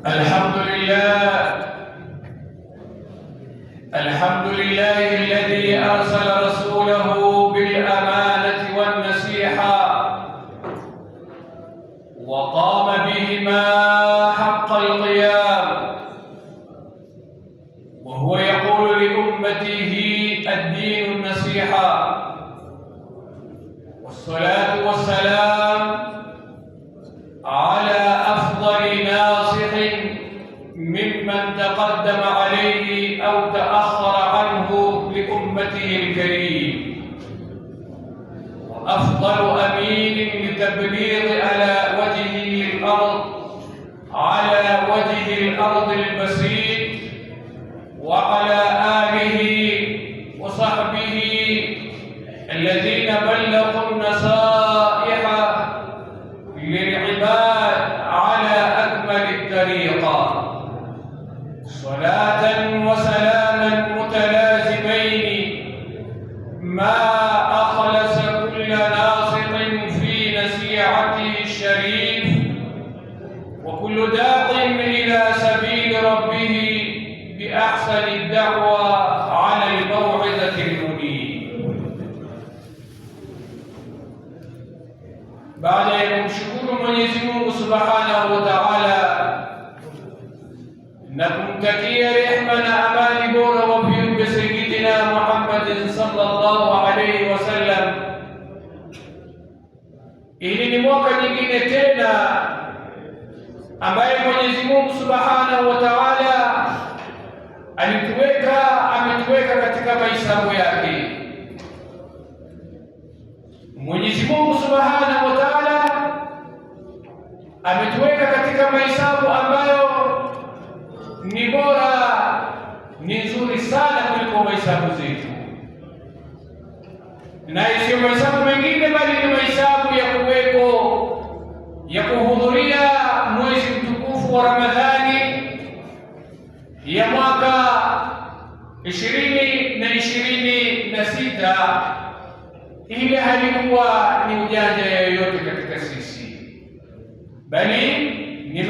الحمد لله الذي أرسل رسوله بالأمانة والنصيحة وقام بهما حق القيام، وهو يقول لأمته الدين النصيحة. والصلاة والسلام على أفضل ناصح ممن تقدم عليه أو تأخر عنه لأمته الكريم، وأفضل أمين لتبليغ على وجه الأرض البسيط، وعلى آله وصحبه الذين بلغوا النصائح للعباد على أكمل الطريقة. صلاة وسلاما متلازمين ما أخلص كل ناصح في نصيحته الشريف، وكل داع إلى سبيل ربه بأحسن الدعوة على الموعظة المنيب. Baada ya kumshukuru Mwenyezi Mungu Subhanahu wa Ta'ala na kumtakia rehema na amani bora wa viumbe Sayyidina Muhammad sallallahu alayhi wasallam, ili ni mwaka nyingine tena ambaye Mwenyezi Mungu Subhanahu wa Ta'ala ametuweka katika mahesabu yake. Mwenyezi Mungu Subhanahu wa Ta'ala ametuweka katika mahesabu ambayo ni bora, ni nzuri sana kuliko mahesabu zetu, na sio mahesabu mengine bali ni mahesabu ya kuhudhuria mwezi mtukufu wa Ramadhani ya mwaka 2026. Ile halikuwa ni ujanja yoyote katika sisi, bali ni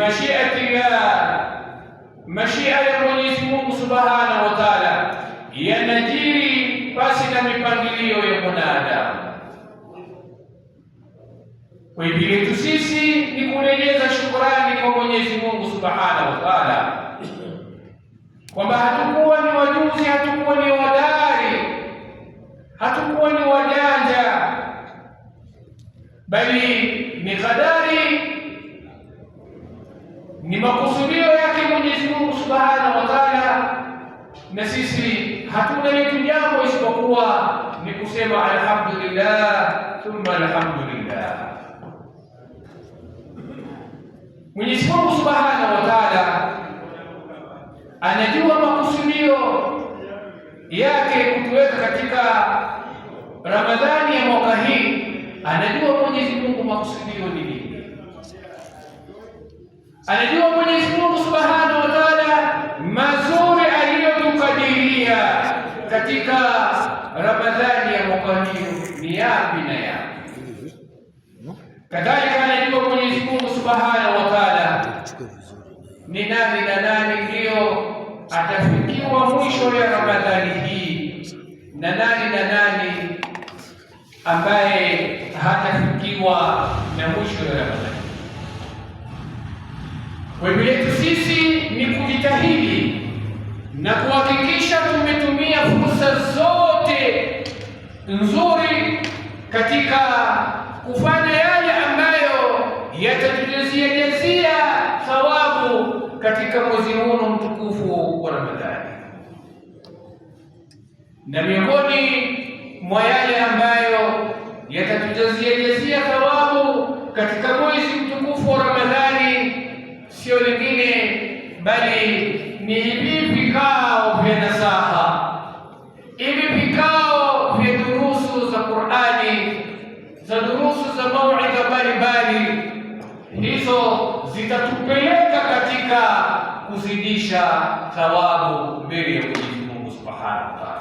mashia ya Mwenyezi Mungu Subhanahu wa Ta'ala, yanajiri basi na mipangilio ya mwanadamu. Kwa hivyo letu sisi ni kurejeza shukrani kwa Mwenyezi Mungu Subhanahu wa Ta'ala kwamba hatukuwa ni wajuzi, hatukuwa ni wadari, hatukuwa ni wajanja, bali ni kadari, ni makusudio yake Mwenyezi Mungu Subhanahu wa Ta'ala, na sisi hatuna letu jambo isipokuwa ni kusema alhamdulillah thumma alhamdulillah. Mwenyezi Mungu Subhanahu wa Ta'ala anajua makusudio yake kutuweka katika Ramadhani ya mwaka hii. Anajua Mwenyezi Mungu makusudio ni nini, anajua Mwenyezi Mungu Subhanahu wa Ta'ala mazuri aliyotukadiria katika Ramadhani ya mwaka hii ni yapi na yapi. Kadhalika anajua Mwenyezi Mungu Subhanahu wa Ta'ala ni nani na nani ndio atafikiwa mwisho ya Ramadhani hii, na nani ambaye hatafikiwa na mwisho ya Ramadhani. Kwa hivyo sisi ni kujitahidi na kuhakikisha tumetumia fursa zote nzuri katika kufanya yale ambayo yatatujazia thawabu katika mwezi huu mtukufu wa Ramadhani. Na miongoni mwa yale ambayo yatatujazia thawabu katika mwezi mtukufu wa Ramadhani sio lingine bali ni hivi vikao vya nasaha, hivi vikao vya durusu za Qur'ani, za durusu za mauidha mbalimbali. Hizo zitatupeleka katika kuzidisha thawabu mbele ya Mwenyezi Mungu Subhanahu wa Ta'ala.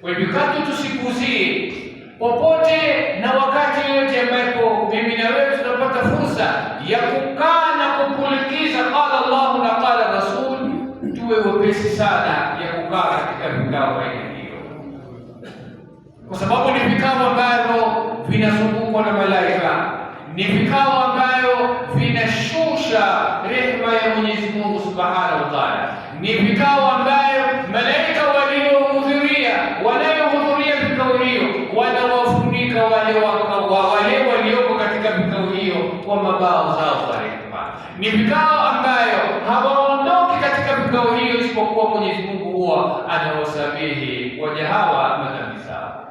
Kwa hivyo katu tusikuzie popote na wakati yote ambapo mimi na wewe tunapata fursa ya kukaa na kupulikiza qala Allahu wepesi sana ya kukaa katika vikao aina hiyo, kwa sababu ni vikao ambavyo vinazungukwa na malaika, ni vikao ambavyo vinashusha rehema ya Mwenyezi Mungu Subhanahu wa Ta'ala, ni vikao ambavyo malaika wanayohudhuria vikao hiyo wanawafunika wale walioko katika vikao hiyo kwa mabao zao za rehema. Ni vikao ambayo hawaondoki katika vikao hiyo isipokuwa Mwenyezi Mungu huwa anawasamehe waja hawa madhambi zao.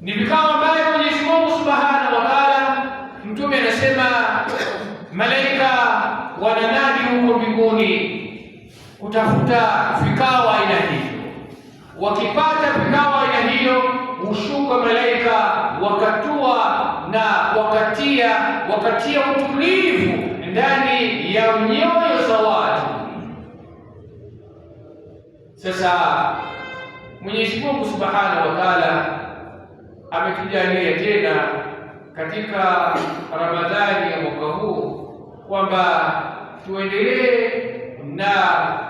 Ni vikao ambayo Mwenyezi Mungu Subhanahu wa Ta'ala, Mtume anasema malaika wananadi huko mbinguni kutafuta vikao aina hiyo. Wakipata vikao aina hiyo, hushuka malaika wakatua na wakatia utulivu ndani ya nyoyo za watu. Sasa Mwenyezi Mungu Subhanahu wa Ta'ala ametujalia tena katika Ramadhani ya mwaka huu kwamba tuendelee na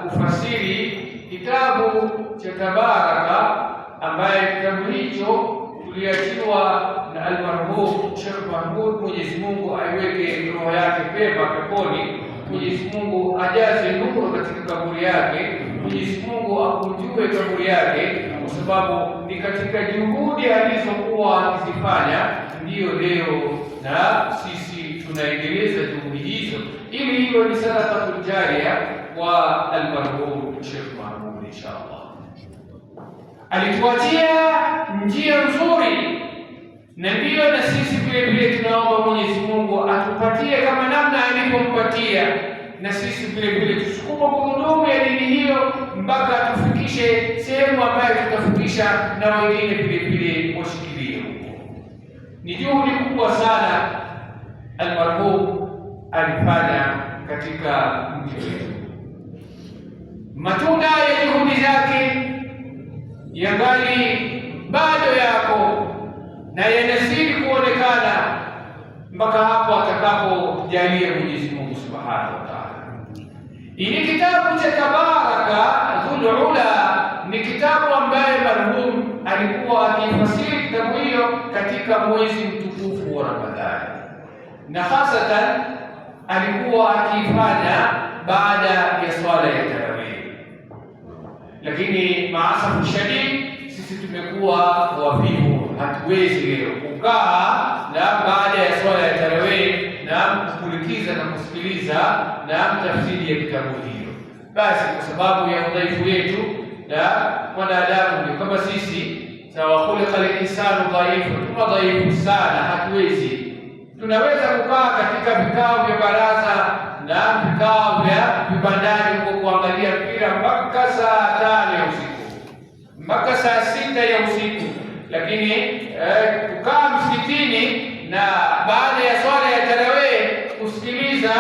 kufasiri kitabu cha Tabaraka, ambaye kitabu hicho tuliachiwa na almarhum Sheikh Mahmud, Mwenyezi Mungu aiweke roho yake pema peponi, Mwenyezi Mungu ajaze nuru katika kaburi yake, Mwenyezi Mungu akunjue kaburi yake, kwa sababu ni katika juhudi alizokuwa akizifanya ndiyo leo na sisi tunaendeleza juhudi hizo, ili hiyo ni sadaqatul jariya wa almarhum Sheikh Mahmud. Inshallah alituachia njia nzuri, na ndiyo na sisi vile vile tunaomba Mwenyezi Mungu atupatie kama namna alivyompatia, na sisi vile vile tusukuma gurudumu ya dini hiyo mpaka tufikishe sehemu ambayo tutafikisha na wengine vile vile washikilie huko. Ni juhudi kubwa sana almarhum alifanya katika mji wetu. Matunda ya juhudi zake yangali bado yako na yanazidi kuonekana mpaka hapo atakapojalia Mwenyezi Mungu Subhanahu wa Ta'ala. Hili kitabu cha Tabaraka Dhul Ula ni kitabu ambaye marhum alikuwa akifasiri kitabu hiyo katika mwezi mtukufu wa Ramadhani, na hasatan alikuwa akifanya baada ya swala ya tarawih. Lakini maasafu shadid, sisi tumekuwa wavivu, hatuwezi leo kukaa na baada ya swala ya tarawih na kupulikiza na kusikiliza na tafsiri ya kitabu hiyo. Basi kwa sababu ya udhaifu wetu na wanadamu ndio kama sisi, sawa, khuliqal insanu dhaifu, tuna dhaifu sana, hatuwezi. Tunaweza kukaa katika vikao vya baraza na vikao vya vibandani kwa kuangalia mpira mpaka saa 5 ya usiku, mpaka saa 6 ya usiku, lakini kukaa msikitini na baada ya swala ya tarawih kusikiliza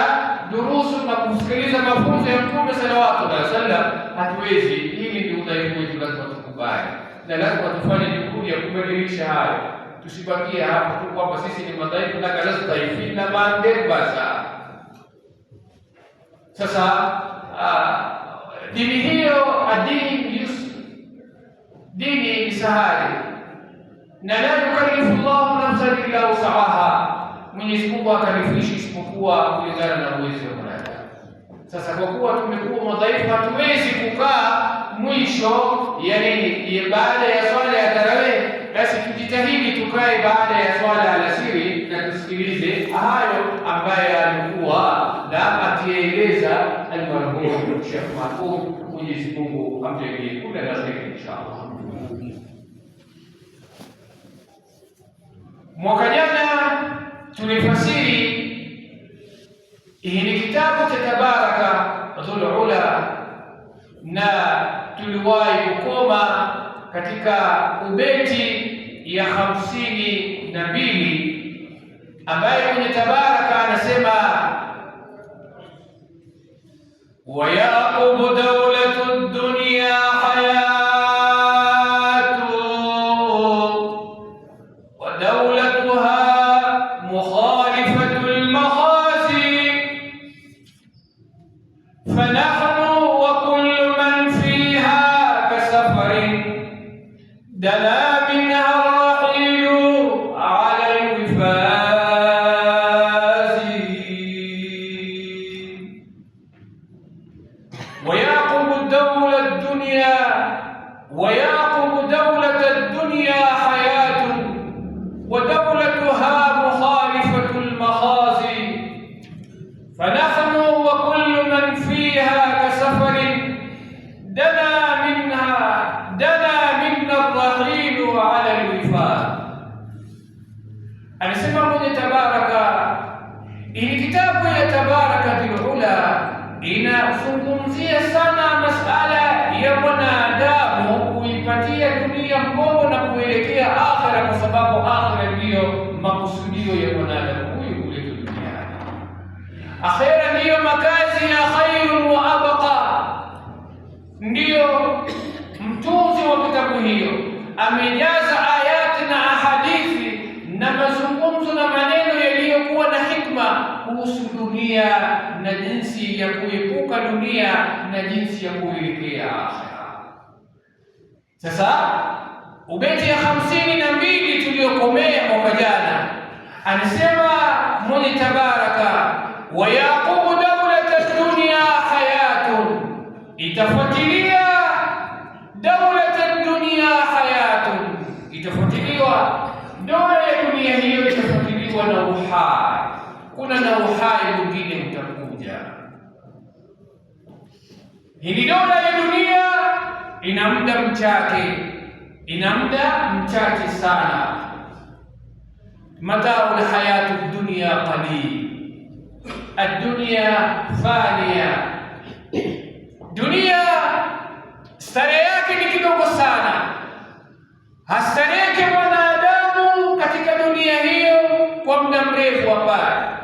durusu na kusikiliza mafunzo ya Mtume sallallahu alaihi wasallam, hatuwezi. Hili ndio udhaifu wetu, lazima tukubali na lazima tufanye juhudi ya kubadilisha hayo. Tusibakie hapo tu kwamba sisi ni madhaifu na kaza dhaifu na mandebasa. Sasa dini hiyo adini dini ni sahali, na la yukallifu Allahu nafsan illa wus'aha. Mwenyezi Mungu akalifishi isipokuwa kulingana na uwezo wa mwanadamu. Sasa kwa kuwa tumekuwa madhaifu, hatuwezi kukaa mwisho yani baada ya swala ya tarawih, basi tujitahidi tukae baada ya swala ya alasiri na tusikilize hayo ambaye alikuwa na atieleza almarhum Sheikh Mahmud. Mwenyezi Mungu amjalie kula la kheri inshallah. Mwaka jana tulifasiri hili kitabu cha Tabaraka Dhul Ula, na tuliwahi kukoma katika ubeti ya 52 ambaye kwenye Tabaraka anasema wa yaqubu dawlatu dunya hayatu wa dawlatuha mukhalifatu al-makhasi ويعقب دولة الدنيا حياة ودولتها مخالفة المخازي، فنحن وكل من فيها كسفر دنا منا الرحيل على الوفاء. Anasema Mwenye Tabaraka, hii kitabu ya Tabarakatul Ula inazungumzia sana masala ya mwanadamu kuipatia dunia mgongo na kuelekea akhera, kwa sababu akhera ndiyo makusudio ya mwanadamu huyu kuletwa duniani. Akhera ndiyo makazi ya khairun wa abqa. Ndiyo mtunzi wa kitabu hiyo amejaza ayati na ahadithi na mazungumzo na maneno yaliyokuwa na hikma kuhusu dunia na jinsi ya kuepuka dunia na jinsi ya kuelekea akhera. Sasa ubeti ya 52 tuliyokomea mwaka jana, anasema Mwenye Tabaraka, wa yaqubu dawlata dunya hayatun, itafuatilia dawlata dunya hayatun, itafuatiliwa dola ya dunia hiyo, itafuatiliwa na uhai. Kuna na uhai mwingine utakuja. Hili dola ya dunia ina muda mchache sana. Mataul hayatu dunya qalil, ad-dunya faniya. Dunia starehe yake ni kidogo sana, hastareke mwanadamu katika dunia hiyo kwa muda mrefu. Hapana,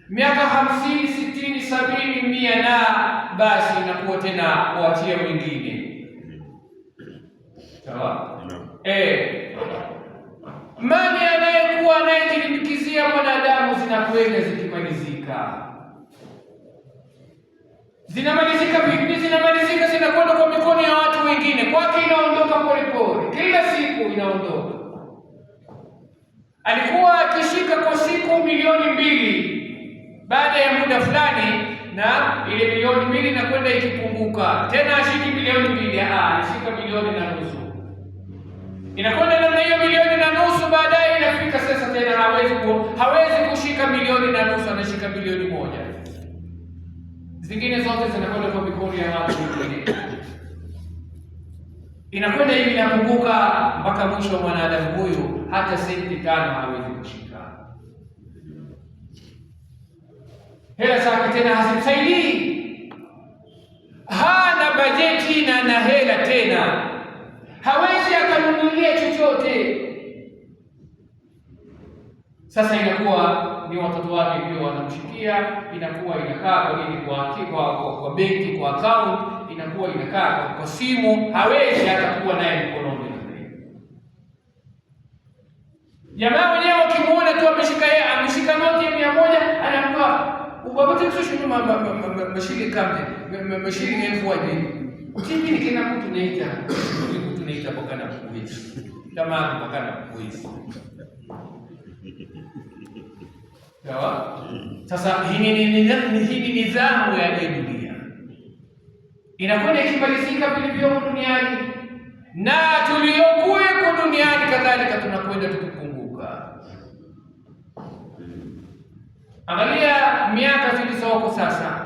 miaka 50, 60, 70, 100 na basi inakuwa tena kuachia mwingine. Sawa? Mali anayekuwa anayejilimbikizia mwanadamu zinakwenda zikimalizika. Zinamalizika vipi? Zinamalizika, zinakwenda kwa mikono ya watu wengine, kwake inaondoka polepole, kila siku inaondoka. Alikuwa akishika kwa siku milioni 2, baada ya muda fulani na ile milioni 2 inakwenda ikipunguka, tena ashiki milioni 2, anashika milioni na nusu, inakwenda namna hiyo, milioni na nusu, baadaye inafika sasa tena hawezi kushika milioni na nusu, anashika milioni 1. Zingine zote zinakwenda kwa mikono ya watu wengine, inakwenda hivi inapunguka mpaka mwisho wa mwanadamu huyu hata senti 5 hawezi kushika. Hela zake tena hazimsaidii, hana bajeti na hela tena, hawezi akanunulia chochote. Sasa inakuwa ni watoto wake ndio wanamshikia, inakuwa inakaa kwa nini, kwa benki, kwa account, inakuwa inakaa kwa simu, hawezi hata kuwa naye mkononi. Jamaa wenyewe wakimuona tu ameshika noti ya 100, anakuwa ubabote kusho mashili kambe mashili 1000 kipindi kina mtu tunaita bokana kuishi kama bokana kuishi. Sawa? Sasa hii ni nidhamu ya dunia, inakwenda ikimalizika vilivyomo duniani, na tuliokuwepo duniani kadhalika tunakwenda tukipunguka. Angalia miaka zilizoko sasa.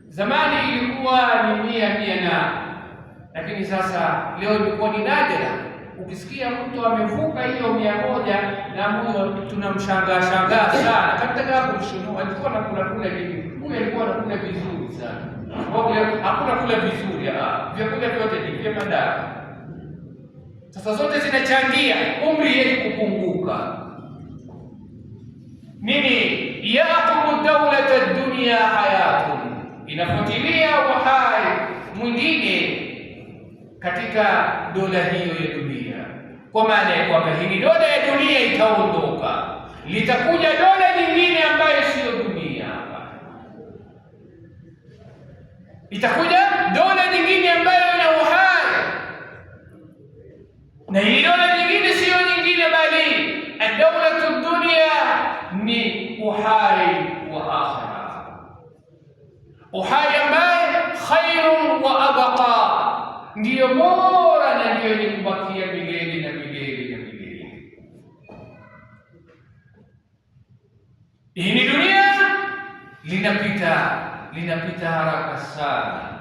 Zamani ilikuwa ni 100 na, lakini sasa leo imekuwa ni nadra ukisikia mtu amevuka hiyo 100 na huyo tunamshangaa sana. Katika kumshunua alikuwa anakula hivi, huyo alikuwa anakula vizuri sana. Hakuna kula vizuri, vyakula vyote ni vya madawa. Sasa zote zinachangia umri yetu kupunguka. Nini? Yaqubu dawlata dunya hayatun, inafuatilia uhai mwingine katika dola hiyo ya dunia, kwa maana ya kwamba hili dola ya dunia itaondoka, litakuja dola nyingine ambayo siyo dunia. Itakuja dola nyingine ambayo ina uhai, na hii dola nyingine siyo nyingine bali ad-dawlatu dunya ni uhai wa akhira, uhai ambaye khairun wa abqa, ndiyo bora na ndiyo yenye kubakia milele na milele na milele. Hii ni dunia, linapita haraka sana,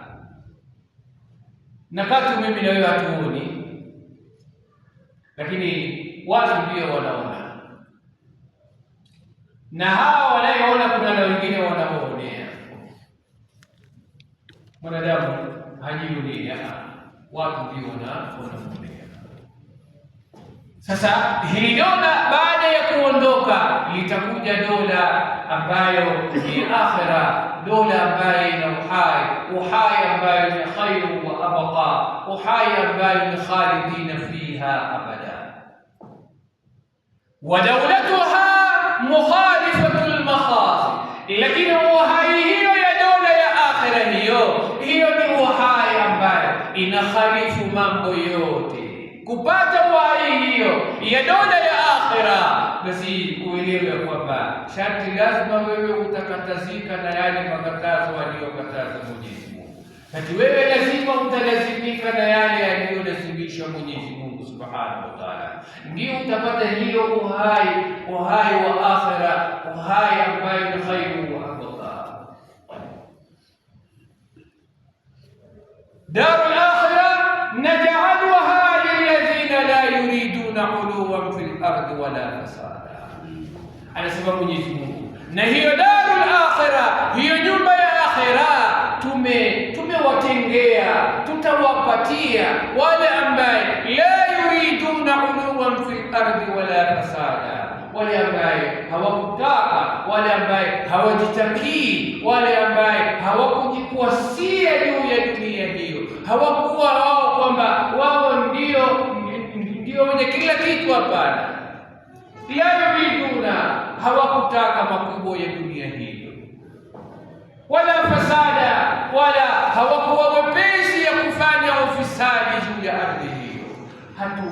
na katu mimi na wewe hatuoni, lakini watu ndio wanaona, na hawa wanaoona kuna na wengine wanaoonea. Mwanadamu hajioni, watu ndio wanaoonea. Sasa hili dola baada ya kuondoka litakuja dola ambayo ni akhira, dola ambayo ina uhai ambayo ni khairu wa abqa, uhai ambayo ni khalidina fiha abada. Wa dawlatuha mukhalifatul makhasi, lakini uhai hiyo ya dola ya akhira hiyo ni uhai ambayo inakhalifu mambo yote. Kupata uhai hiyo ya dola ya akhira, basi uelewe kwamba sharti lazima wewe utakatazika na yale makatazo aliyokataza Mwenyezi Mungu. Kati wewe lazima utalazimika na yale aliyolazimisha Mwenyezi Mungu Subhanahu wa Ta'ala, ndio utapata hiyo uhai wa akhira, uhai ambayo ni khairu wa abqa. Darul akhira naj'aluha lilladhina la yuriduna 'uluwan fil ardi wala fasada, anasema Mwenyezi Mungu. Na hiyo darul akhira, hiyo nyumba ya akhira tumewatengea, tutawapatia wale ambaye la yuriduna 'uluwan fil ardi wala fasada, wale ambaye hawakutaka, wale ambaye hawajitakii, wale ambaye hawakujikwasia juu ya dunia hiyo, hawakuwa wao kwamba wao ndio wenye kila kitu. Hapana, la yuriduna, hawakutaka makubwa ya dunia hiyo, wala fasada, wala hawakuwa wepesi ya kufanya ufisadi juu ya ardhi hiyo.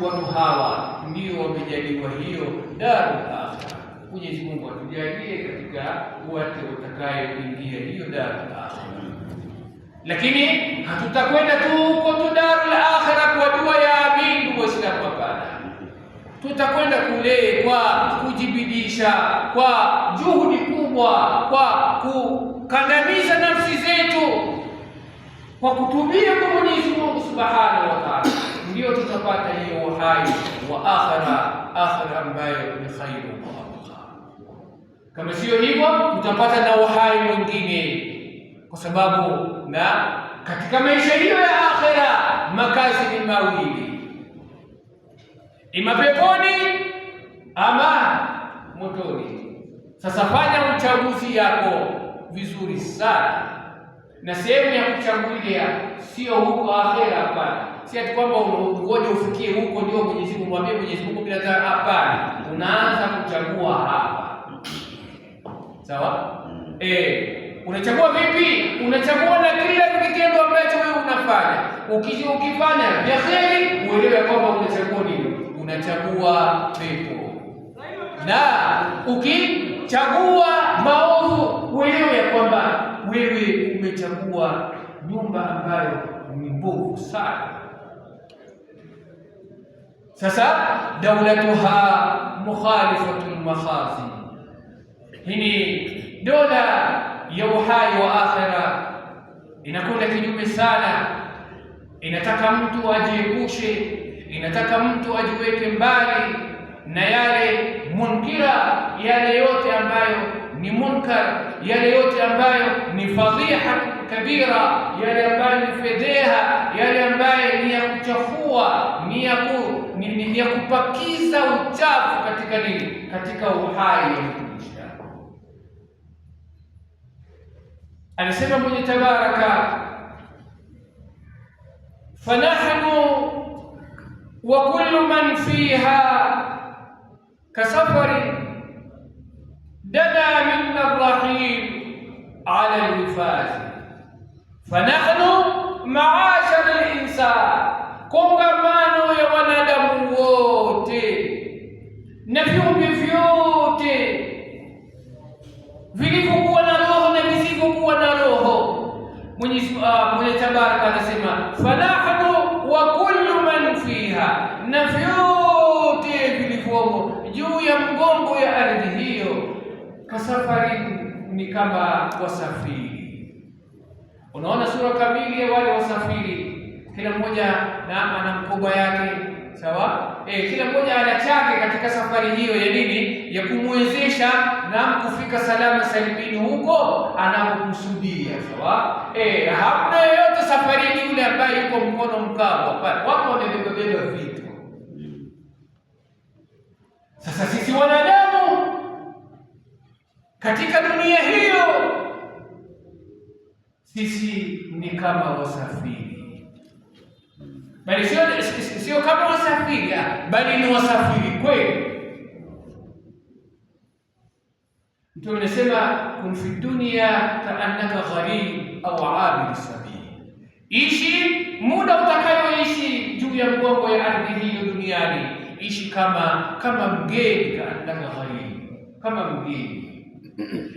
Watu hawa ndio wamejaliwa hiyo darul akhira. Mwenyezi Mungu atujalie katika watu watakayoingia hiyo darul akhira. Lakini hatutakwenda tu huko tu darul akhira kwa dua ya amin Waislamu, hapana. Tutakwenda kule kwa kujibidisha, kwa juhudi kubwa, kwa kukandamiza nafsi zetu, kwa kutubia kwa Mwenyezi Mungu Subhanahu wa Ta'ala, ndio tutapata hiyo uhai wa akhira ambayo ni khairu wa abqa. Kama sio hivyo, tutapata na uhai mwingine, kwa sababu na katika maisha hiyo ya akhira makazi ni mawili, ima peponi ama motoni. Sasa fanya uchaguzi yako vizuri sana, na sehemu ya kuchagulia sio huko akhera, hapana. Si ati kwamba ungoje ufikie huko ndio Mwenyezi Mungu mwambie Mwenyezi Mungu bila dhambi, hapana. Unaanza kuchagua hapa, sawa? Unachagua vipi? Unachagua na kila kitendo ambacho wewe unafanya. Ukifanya vya kheri, uelewe kwamba unachagua nini? Unachagua pepo. Na ukichagua maovu, uelewe kwamba wewe umechagua nyumba ambayo ni mbovu sana. Sasa dawlatuha mukhalifatul makhazi, hii dola ya uhai wa akhira inakwenda kinyume sana. Inataka mtu ajiepushe, inataka mtu ajiweke mbali na yale munkira, yale yote ambayo ni munkar, yale yote ambayo ni fadhiha kabira, yale ambayo ni fedheha, yale ambayo ni ya kuchafua, ni ya kupakiza uchafu katika nini? Katika uhai wa maisha. Anasema Mwenye Tabaraka, fanahnu wa kullu man fiha kasafari dada minna arrahim ala alwifazi. Fanahnu maashara alinsan, kongamano ya wanadamu wote na viumbe vyote vilivyokuwa na roho na visivyokuwa na roho. Mwenye Tabaraka anasema fanahnu wa kullu man fiha kasafari ni kama wasafiri. Unaona sura kamili ya wale wasafiri, kila mmoja na ana mkoba yake, sawa? Kila mmoja ana chake katika safari hiyo ya nini, ya kumwezesha na kufika salama salimini huko anapokusudia, sawa? Hamna yoyote safarini yule ambaye yuko mkono mkavu, hapana. Wako wamebeba vitu. Sasa sisi wanadamu katika dunia hiyo, sisi ni kama wasafiri, bali sio kama wasafiri, bali ni wasafiri kweli. Mtume anasema kun fi dunya kaannaka gharib au abir sabil, ishi muda utakayoishi juu ya mgongo ya ardhi hiyo duniani, ishi kama mgeni, kaannaka gharib, kama mgeni.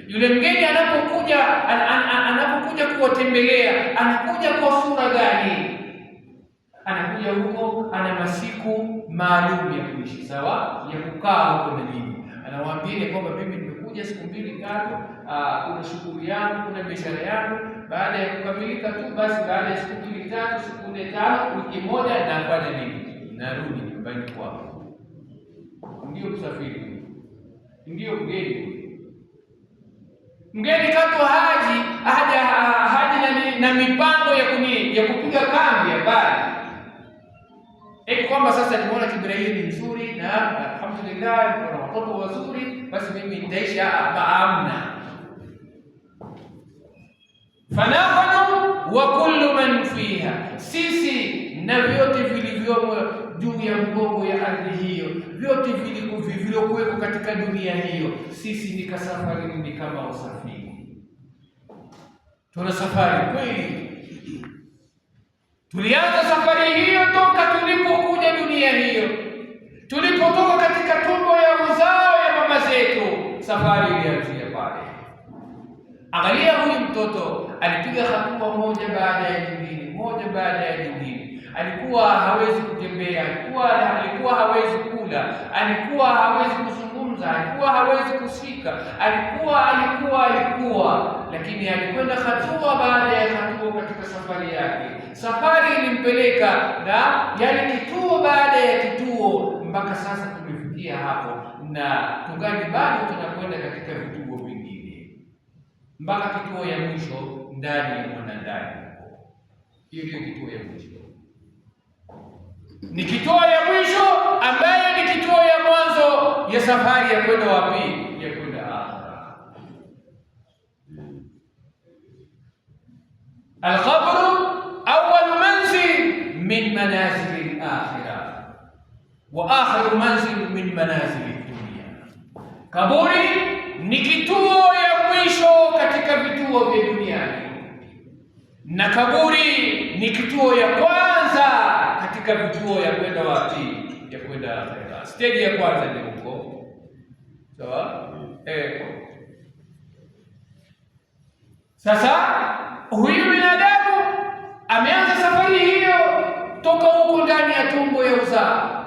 Yule mgeni anapokuja kuwatembelea, anakuja kwa sura gani? Anakuja huko ana masiku maalum ya kuishi, sawa, ya kukaa huko na nini. Anawaambia kwamba mimi nimekuja siku 2 3, kuna shughuli yangu, kuna biashara yangu. Baada ya kukamilika tu basi, baada ya siku 2 3, siku 4 5, wiki moja, nafanya nini? Narudi nyumbani kwao. Ndio kusafiri, ndio mgeni. Mgeni katwa haji na mipango ya kupiga kambi ya bali. Kwamba sasa nimeona Kibrahim ni nzuri na alhamdulillah kuna watoto wazuri, basi mimi nitaishi amna. Fanahnu wa kullu man fiha, sisi na vyote vilivyomo juu ya mgongo ya ardhi hiyo, vyote vilivyokuweko katika dunia hiyo, sisi ni kasafari, ni kama wasafiri. Tuna safari kweli. Tulianza safari hiyo toka tulipokuja dunia hiyo, tulipotoka katika tumbo ya uzao ya mama zetu, safari ilianzia pale. Angalia huyu mtoto alipiga hatua moja baada ya nyingine, moja baada ya nyingine. Alikuwa hawezi kutembea, alikuwa hawezi kula, alikuwa hawezi kuzungumza, alikuwa hawezi kushika, alikuwa, lakini alikwenda hatua baada ya hatua katika safari yake. Safari ilimpeleka na yale kituo baada ya kituo, mpaka sasa tumefikia hapo, na tungali bado tunakwenda katika vituo vingine mpaka kituo ya mwisho ndani ya mwanadamu. Hiyo ndio kituo ya mwisho, ni kituo ya mwisho ambayo ni kituo ya mwanzo ya safari ya kwenda wapi? Ya kwenda akhera. Al-qabru awwal manzil min manazil al-akhirah wa akhiru manzil min manazil ad-dunya. Kaburi ni kituo ya mwisho katika vituo vya duniani, na kaburi ni kituo ya kwanza katika vituo ya kwenda wapi? Ya kwenda akhera. Stage ya kwanza ni huko, sawa? Sasa huyu binadamu ameanza safari hiyo toka huko ndani ya tumbo ya uzao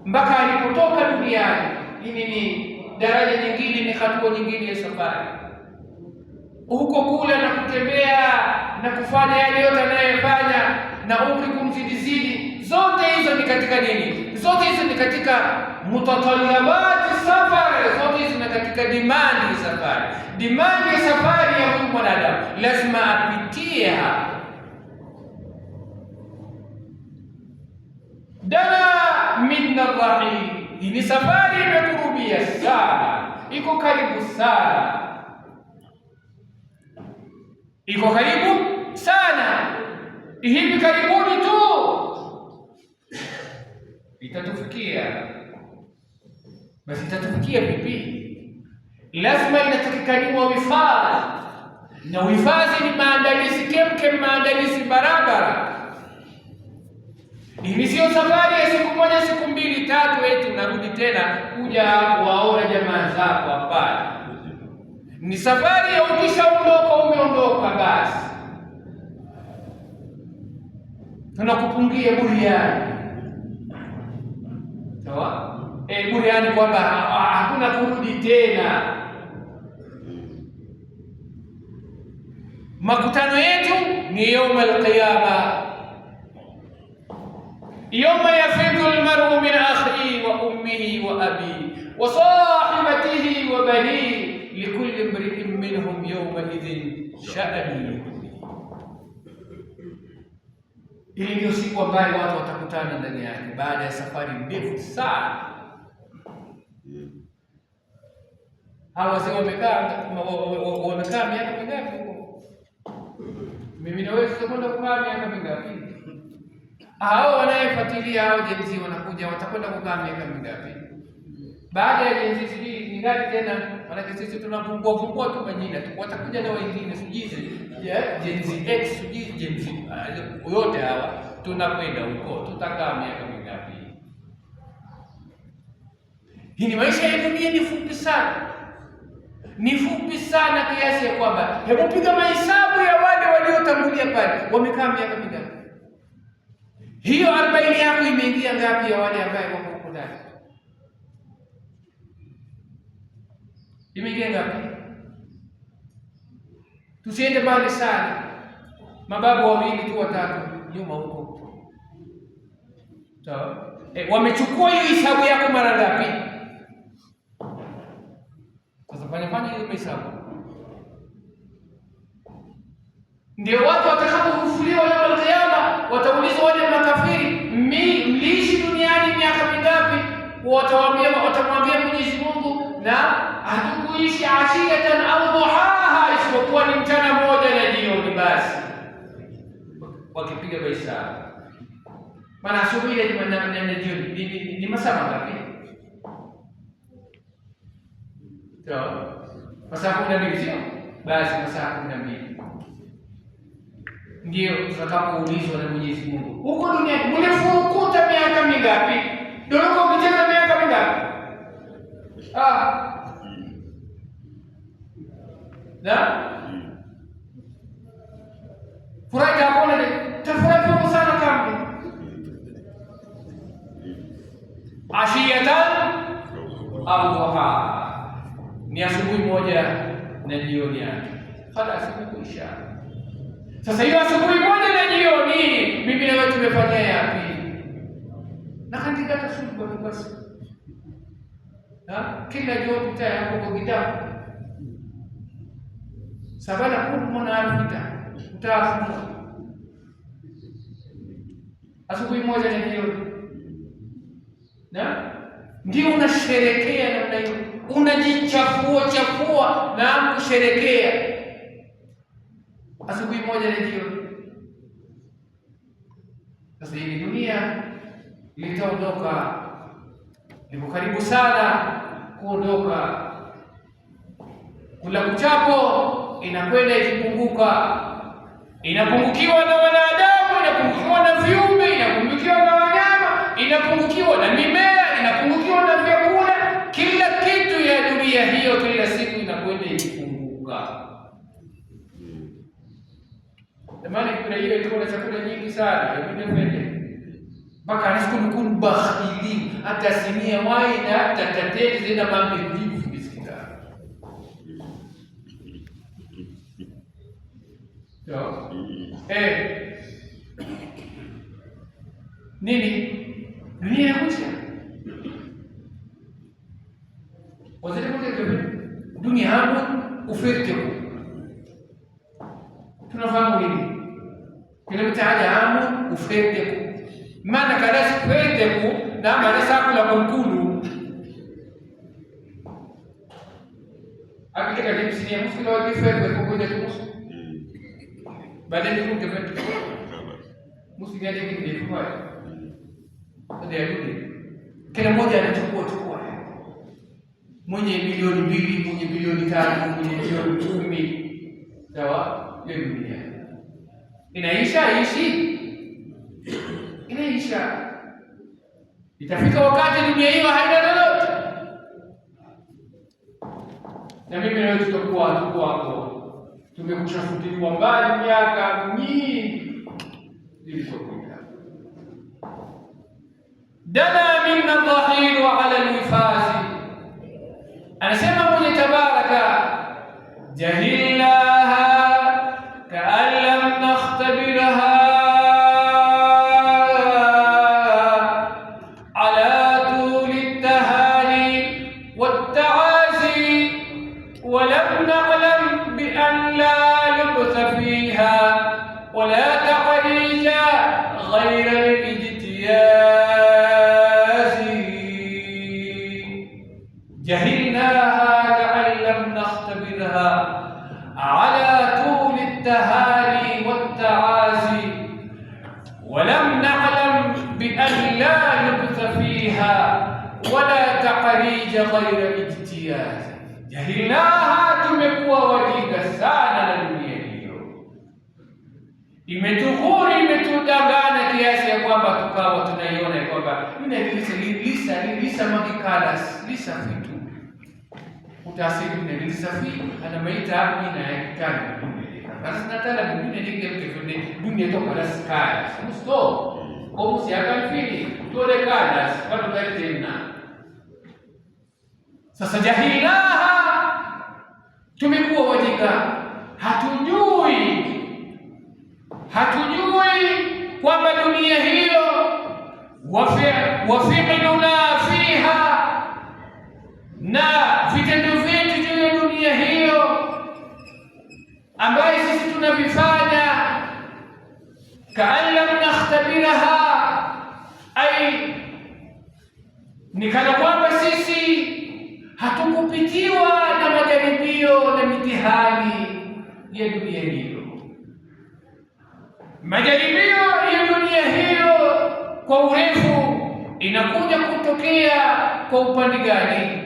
mpaka alipotoka duniani. Hili ni daraja nyingine, ni hatua nyingine ya safari. Huko kula na kutembea na kufanya yale yote anayofanya na umri kumzidizidi, zote hizo ni katika nini? Zote hizo ni katika mutatallabati safari, zote hizo ni katika dimandi ya safari. Dimandi ya safari ya huyu mwanadamu lazima apitie hapa. Dana minna rahim, ni safari imekurubia sana, iko karibu sana, iko karibu sana. Hivi karibuni tu itatufikia. Basi itatufikia vipi? Lazima inatakikaniwa uhifadhi, na uhifadhi ni maandalizi kemkem, maandalizi barabara. Hii sio safari ya siku moja, siku 2 3 eti unarudi tena kuja waona jamaa zako, hapana. Ni safari ya ukishaondoka, umeondoka basi. Tunakupungia buriani, sawa? Buriani kwamba hakuna kurudi tena. makutano yetu ni yaum alqiyama, yawma yafidhu almar'u min akhihi wa ummihi wa abihi wa sahibatihi wa banihi likulli imri'in minhum yawma idhin sha'ani. Hii ndio siku ambayo watu watakutana ndani yake baada ya safari ndefu sana. Hawa wazee wamekaa miaka mingapi huko? Mimi na wewe tutakwenda kukaa miaka mingapi? Hao wanayefuatilia hao jenzi wanakuja watakwenda kukaa miaka mingapi? Baada ya jenzi sijui ni ngapi tena? Maana sisi tunapungua tu majina tu. Watakuja na wengine sijui jenzi X sijui jenzi yote hawa tunakwenda huko. Tutakaa miaka mingapi? Hii ni maisha ya dunia, ni fupi sana. Ni fupi sana kiasi ya kwamba hebu piga mahesabu ya wale waliotangulia pale, wamekaa miaka mingapi? Hiyo 40 yako imeingia ngapi ya wale ambao wako huko ndani? Imeingia ngapi? Tusiende mbali sana. Mababu wawili tu watatu nyuma huko. Sawa? Wamechukua hiyo hisabu yako mara ngapi? Sasa fanya hiyo hesabu. Ndio watu watakapofufuliwa leo kiyama, wataulizwa wale makafiri, mliishi duniani miaka mingapi? Watamwambia Mwenyezi Mungu, na hatukuishi ashiyatan au duhaha, isipokuwa ni mchana mmoja na jioni basi. Wakipiga mahesabu, maana asubuhi na jioni ni masaa mangapi? Sawa, masaa 12 sio? Basi masaa 12 ndio tutakapoulizwa na Mwenyezi Mungu. Huko duniani mlifurukuta miaka mingapi? Ndio ukicheza miaka mingapi? Furahi hakuna, tafurahi sana kama ashiyatan au duha, ni asubuhi moja na jioni yake. Khalas, imekwisha. Sasa hiyo asubuhi moja na jioni, mimi na wewe tumefanya yapi? Na katika tashuba basi. Kila jioni tayari kwa kitabu. Sabana kumona alfita. Utafuta. Asubuhi moja na jioni. Ndio unasherekea namna hiyo. Unajichafua na kusherekea. Asubuhi moja na jioni. Sasa hii dunia ilitaondoka, liko karibu sana kuondoka. Kula kuchapo inakwenda ikipunguka, inapungukiwa na wanadamu, inapungukiwa na viumbe, inapungukiwa na wanyama, inapungukiwa na mimea, inapungukiwa na vyakula. Kila kitu ya dunia hiyo kila siku inakwenda ikipunguka. Zamani kuna hiyo ilikuwa na chakula nyingi sana, imepende. Mpaka anasikumkun bakhili, hata simia wai na hata tateli zina mambo hivi bisikita. Nini? Dunia inakuja. Waziri mmoja dunia hapo ufirke. Tunafahamu nini? Kile mtaja hamu ufirke. Maana kadasi ufirke na maana sakula kumkulu. Akitaka jipsi ni msikilo wa kifirke kukuja tu. Baadaye ndio kifirke. Msikilo yake ni kwa. Ndio yule. Kila mmoja anachukua. Mwenye milioni 2, mwenye milioni 5, mwenye milioni 10. Sawa? Hiyo dunia inaisha. Itafika wakati dunia hiyo haina lolote, na mimi leo tutakuwa hapo, tumekushafutiliwa mbali miaka nyingi zilizopita. Dana minna dhahir wa ala alwifazi, anasema mwenye tabaraka, jahilaha لبث فيها ولا تخريج غير الاجتياز. جهلناها كأن لم نختبرها على طول التهاني والتعازي، ولم نعلم بأن لا لبث فيها ولا تخريج غير اجتياز. Jahilnaha, tumekuwa wajinga sana na dunia hiyo, imetughuri, imetudanganya kiasi ya kwamba tukawa tunaiona ya kwamba lisa magikalas lisa vitu utasiri lisa vitu anamaita ina ya kikani basi nataka dunia nyingi kwenye dunia toka la skala musto kwa msiaka fili tole kadas watu tena. Sasa jahilnaha, tumekuwa wajinga, hatujui kwamba dunia hiyo wafi'luna fiha, na vitendo vyetu juu ya dunia hiyo ambayo sisi tunavifanya, kaan lam nakhtabiraha, ai ni kana kwamba sisi hatukupitiwa na majaribio na mitihani ya dunia hiyo. Majaribio ya dunia hiyo kwa urefu inakuja kutokea kwa upande gani?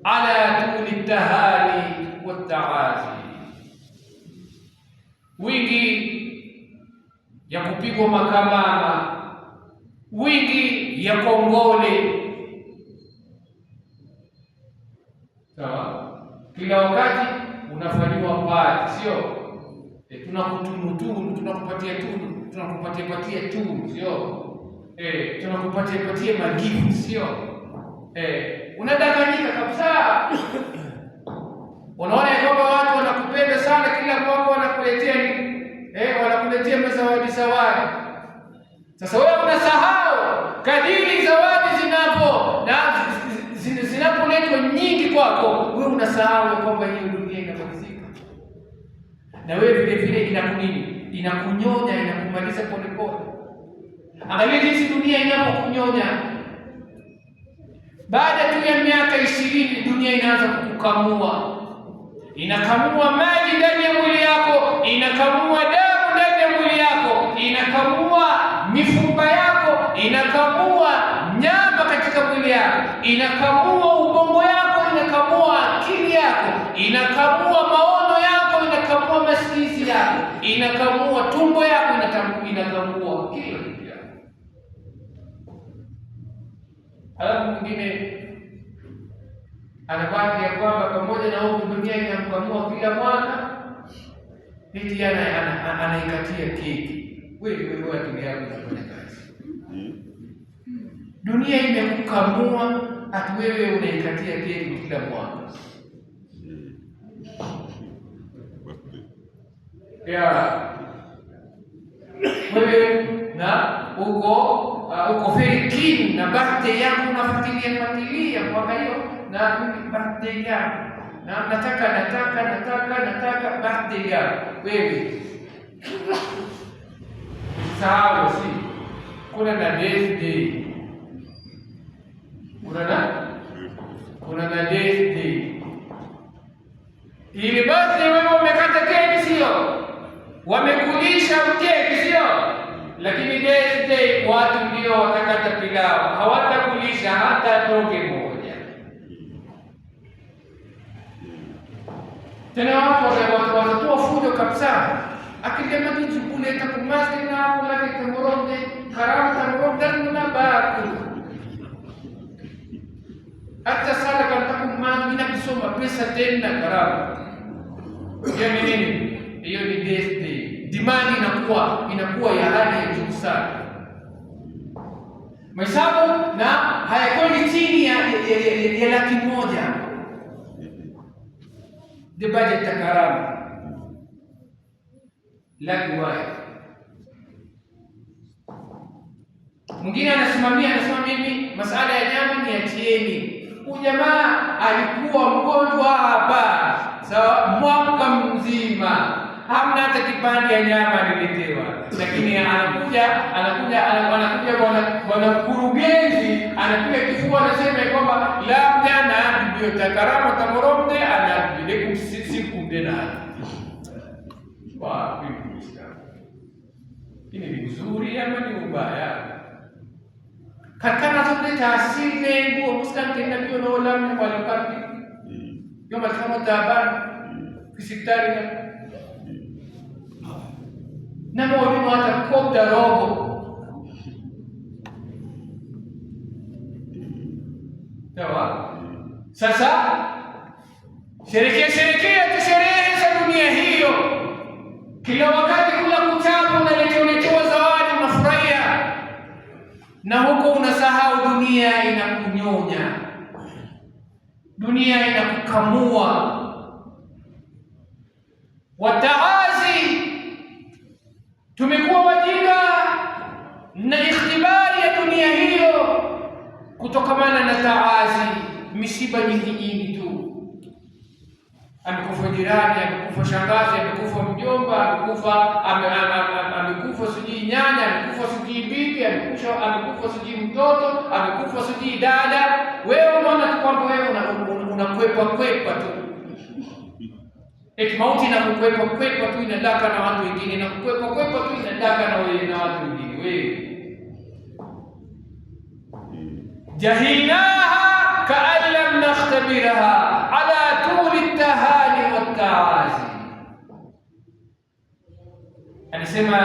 Ala tuli tahani wa taazi, wingi ya kupigwa makamama, wingi ya kongole. Sawa, kila wakati unafanywa pati, sio tunakutunutunu, tunakupatia tunu, tunakupatia tunu, sio tunakupatia magifu, sio unadanganyika kabisa. Unaona kwamba watu wanakupenda sana, kila mwaka wanakuletea wanakuletea zawadi. Sasa wewe unasahau kadiri zawadi zinapoletwa nyingi kwako, wewe unasahau kwamba hiyo dunia inamalizika, na wewe vile vile inakunyonya, inakumaliza polepole. Angalia jinsi dunia inapokunyonya. Baada tu ya miaka 20 dunia inaanza kukukamua, inakamua maji ndani ya mwili yako, inakamua damu ndani ya mwili yako, inakamua mifupa yako, inakamua nyama katika mwili yako, inakamua ubongo yako, inakamua akili yako, inakamua maono yako, inakamua masikizi yako, inakamua tumbo yako, inakamua kila kitu yako. Halafu mwingine anabaki ya kwamba pamoja na huko dunia inamkamua kila mwaka, eti anaikatia keki. Wewe akili yako inafanya kazi? Dunia imekukamua, ati wewe unaikatia keki kila mwaka. Wewe na uko very keen na birthday yako, unafuatilia mwaka hiyo na birthday yako, na nataka birthday yako. Wewe sawa, si kuna na birthday, kuna na birthday ili birthday wewe umekata keki, sio wamekulisha keki, sio, lakini birthday watu ndio watakata pilau, hawatakulisha hata toke moja. Tena watu watatoa fujo kabisa, akija mtu kuleta kumasi na kuleta kumuronde karamu na baku hata sala kama kumasi na kusoma pesa tena karamu. Hiyo ni nini? Hiyo ni birthday. Demand inakuwa ya hali ya juu sana. Mahesabu na hayakwenda chini ya 100,000. The budget ya karamu lakini mwingine anasema mimi masala ya nyama niachieni. Huyu jamaa alikuwa mgonjwa hapa sawa mwaka mzima, hamna hata kipande ya nyama aliletewa, lakini anakuja bwana mkurugenzi, anapiga kifua, anasema kwamba labda na ndio takarama tamoromde anabide kumsikumde na wapi Muislamu. Ini ni uzuri ama ni ubaya? Kakana zote taasili nengu Muislamu tena bio na olamu kwa lokati yoma kama taban fisitari na mwalimu hata kopta robo sawa. Sasa sherekea sherehe za dunia hiyo, kila wakati kula kutabu unaletewa zawadi, unafurahia, na huko unasahau dunia inakunyonya, dunia inakukamua. Wataazi, tumekuwa wajinga na ikhtibari ya dunia hiyo kutokamana na taazi, misiba nyingi tu. Amekufa jirani, amekufa shangazi, amekufa mjomba, amekufa sijui nyanya, amekufa sijui bibi, amekufa sijui mtoto, amekufa sijui dada. Wewe unaona tu kwamba wewe unakwepa tu. Eti mauti inakukwepa tu, inadaka na watu wengine, inakukwepa tu, inadaka na wewe na watu wengine. Wewe jahilnaha ka'an lam nakhtabiraha ala tuli at-tahani wat-ta'azi. Anasema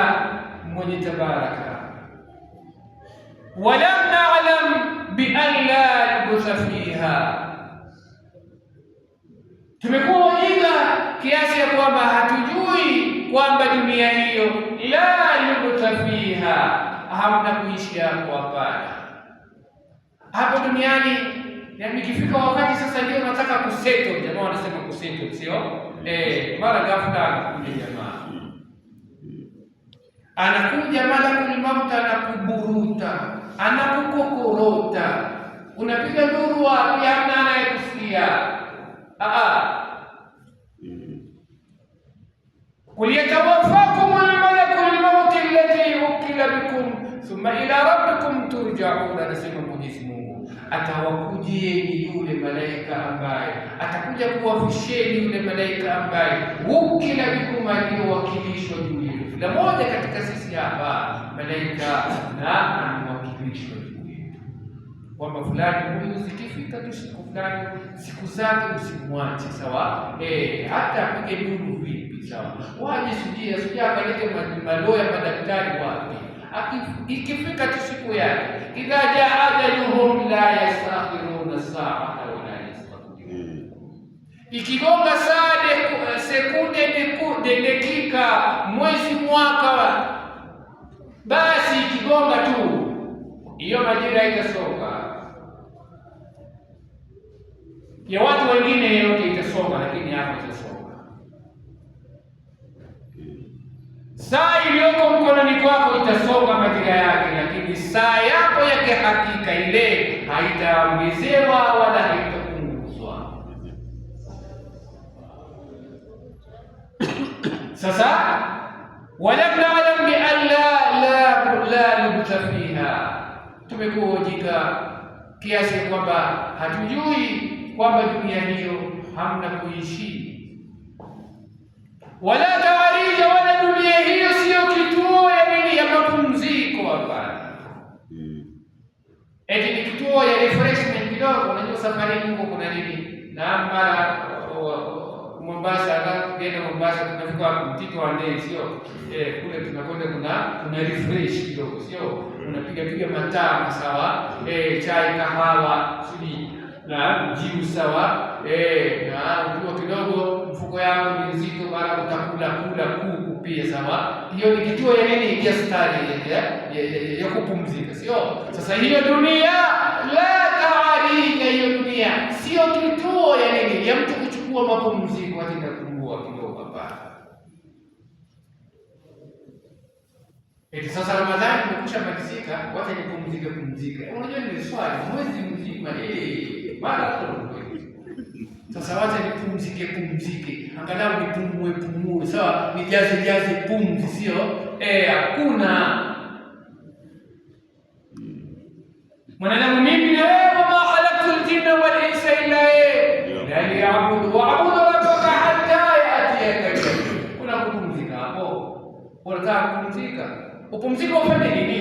mwenye tabaraka, walam na'lam bi an la yubtha fiha. Tumekuwa wajinga kiasi ya kwamba hatujui kwamba dunia hiyo la yubtha fiha, hamna kuishi hapo. Hapana, hapo duniani ikifika wakati sasa ndio nataka kuseto. Jamaa wanasema kuseto, sio? Mara ghafla anakuja malakul maut, anakuburuta, anakukokorota, unapiga duru wapi? Hamna anayekusikia. Qul yatawaffakum malakul maut alladhi wukila bikum thumma ila rabbikum turja'un. Anasema Mwenyezi Mungu atawakujieni yule malaika ambaye atakuja kuwafisheni, yule malaika ambaye wukila bikum, aliyowakilishwa juu yenu. Kila moja katika sisi hapa malaika na amewakilishwa juu yetu, kwamba fulani huyu zikifika tu siku fulani, siku zake usimwache, sawa? Hata apige duru vipi, sawa? Waje sujia akalete maloya madaktari wapi, ikifika tu siku yake, idha jaa ajaluhum la yastakhiruna sa'ata wa la yastaqdimun. Ikigonga saa, sekunde, dakika, mwezi, mwaka, basi ikigonga tu hiyo majira itasonga. Ya watu wengine yote itasonga, lakini hapo itasonga. Saa iliyoko mkononi kwako itasonga majira yake, lakini saa yako yake hakika ile haitaongezewa wala haitapunguzwa. Sasa walam na'lam bi an la yubtha fiha, tumekuwa wajinga kiasi kwamba hatujui kwamba dunia hiyo hamna kuishi, wala tawarija, wala dunia hiyo sio kituo ya mapumziko. Hapana, eti ni kituo ya refreshment kidogo. Unajua safari huko kuna nini, na mara Mombasa, tukienda Mombasa tunafika hapo Mtito wa Ndei, sio? Kule tunakwenda kuna refresh kidogo, sio? Unapiga mataa, sawa? Chai, kahawa, sudi na jiu, sawa? Na ukiwa kidogo mfuko yako ni nzito, mara utakula kuku pia, sawa? Hiyo ni kituo ya nini, ya stari ya kupumzika, sio? Sasa hiyo dunia la taarika, hiyo dunia sio kituo ya nini, ya mtu kuchukua mapumziko hadi kupungua kidogo. Hapana. Sasa Ramadhani imekusha malizika, wacha nipumzike. Unajua ni swali mwezi mzima mara Sasa wacha nipumzike, angalau nipumue, sawa, nijaze pumzi, sio hakuna mwanadamu mimi na wewe, wama khalaqtul jinna wal insa illa liya'budu wa'budu rabbaka hatta ya'tiyaka. Kuna kupumzika hapo? Unataka kupumzika? Upumzike ufanye nini?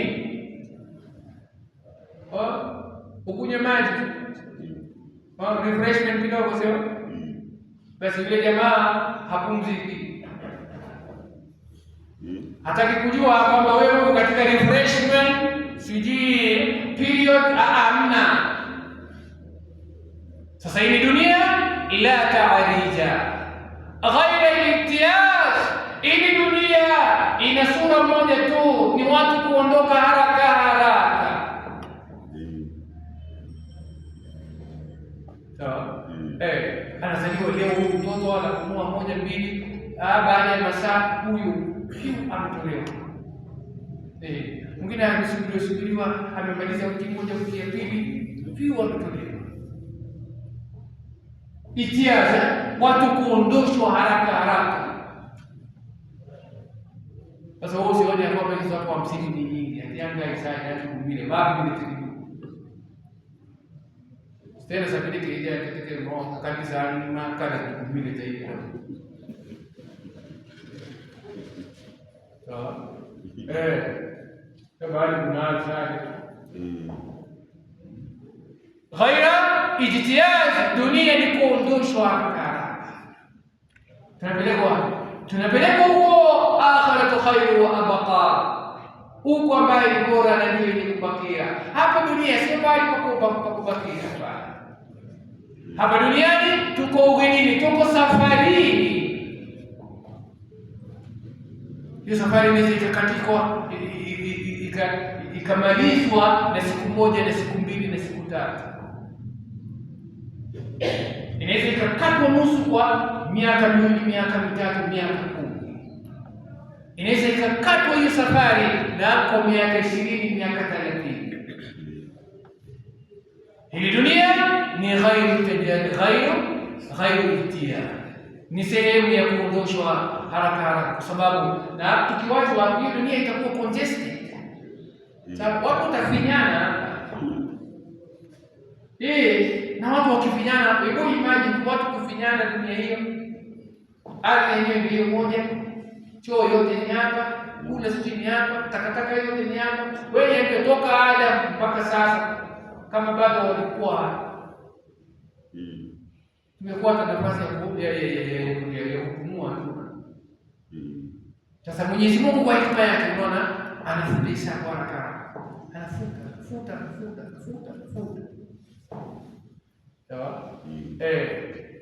Ukunywe maji, refreshment kidogo, sio? Basi yule jamaa hapumziki, hataki kujua kwamba wewe uko katika refreshment, sijui period, amna. Sasa hii dunia ila ta'arija ghaira al-ittiyaz. Hii dunia ina sura moja tu, ni watu kuondoka haraka. Anazaliwa leo huyu mtoto anapumua 1 2, baada ya masaa huyu ametolewa. Mwingine amesubiriwa amemaliza wiki 1 wiki ya pili ametolewa. Itiaza, watu kuondoshwa haraka. Sasa wao sione ya kwamba hizo watu 50 ni nyingi, atianga isaya watu 1000 babu ni tena sabidi kija katika roho kabisa ni makala kuhubiri taifa. Tabari kuna sana. Ghaira ijtihad, dunia ni kuondoshwa haraka. Tunapelekwa huko akhiratu khairu wa abqa. Huko ambaye ni bora na ndio ni kubakia. Hapa dunia sio bali pa kubakia. Hapa duniani tuko ugenini, tuko safarini. Hiyo safari inaweza ikakatikwa, ikamalizwa na siku 1 na siku 2 na siku 3. Inaweza ikakatwa nusu kwa miaka 2, miaka 3, miaka 10. Inaweza ikakatwa hiyo safari na kwa miaka 20, miaka 30. Hii dunia ni ghairu itia, ni sehemu ya kuondoshwa haraka, kwa sababu na tukiwachwa hii dunia itakuwa congested. Sababu watu watafinyana na watu wakifinyana hapo, hebu imagine watu kufinyana dunia hiyo. Ardhi yenyewe ndio moja, choo yote ni hapa, kule sisi ni hapa, takataka yote ni hapa. Wewe ndio toka Adam mpaka sasa, kama bado walikuwa tumekuwa na nafasi ya kupumua tu. Sasa Mwenyezi Mungu kwa hikma yake, unaona anafundisha kwa haraka, anafuta. Sawa?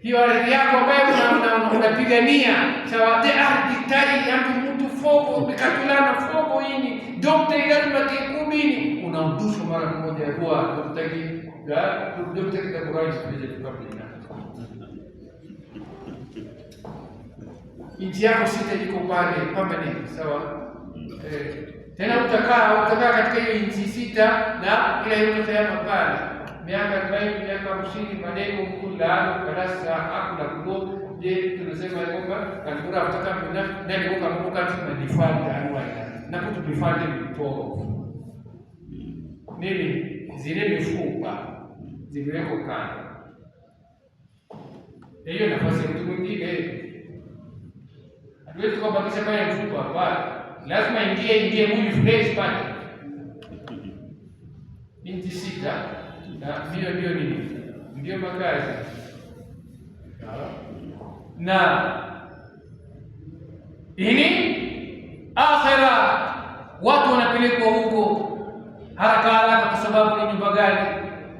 Hiyo ardhi yako ambayo unapigania, sawa, de ardhi tari yangu mtu fogo mikatulana fogo hii dokta lazima kikubini unaudusha mara moja kwa kutaki dokta kitakurai sije tukapina. Inji yako sita iko pale permanent, sawa? Tena utakaa katika hiyo inji sita na kila yote tayari pale miaka 40 miaka 50 baadaye kula darasa hakuna kugo. Je, tunasema kwamba kalibura kutaka ndani kwa mkoka tuna default anwaya na kutu default mtoro nini zile mifupa zimewekwa kando. Hiyo nafasi ya mtu mwingine hatuwezi kubakisha pale mfupa pale, lazima ingie mwili fresh pale. Inchi sita na ndio nini ndio makazi na ini akhira. Watu wanapelekwa huko haraka kwa sababu ni nyumba gani?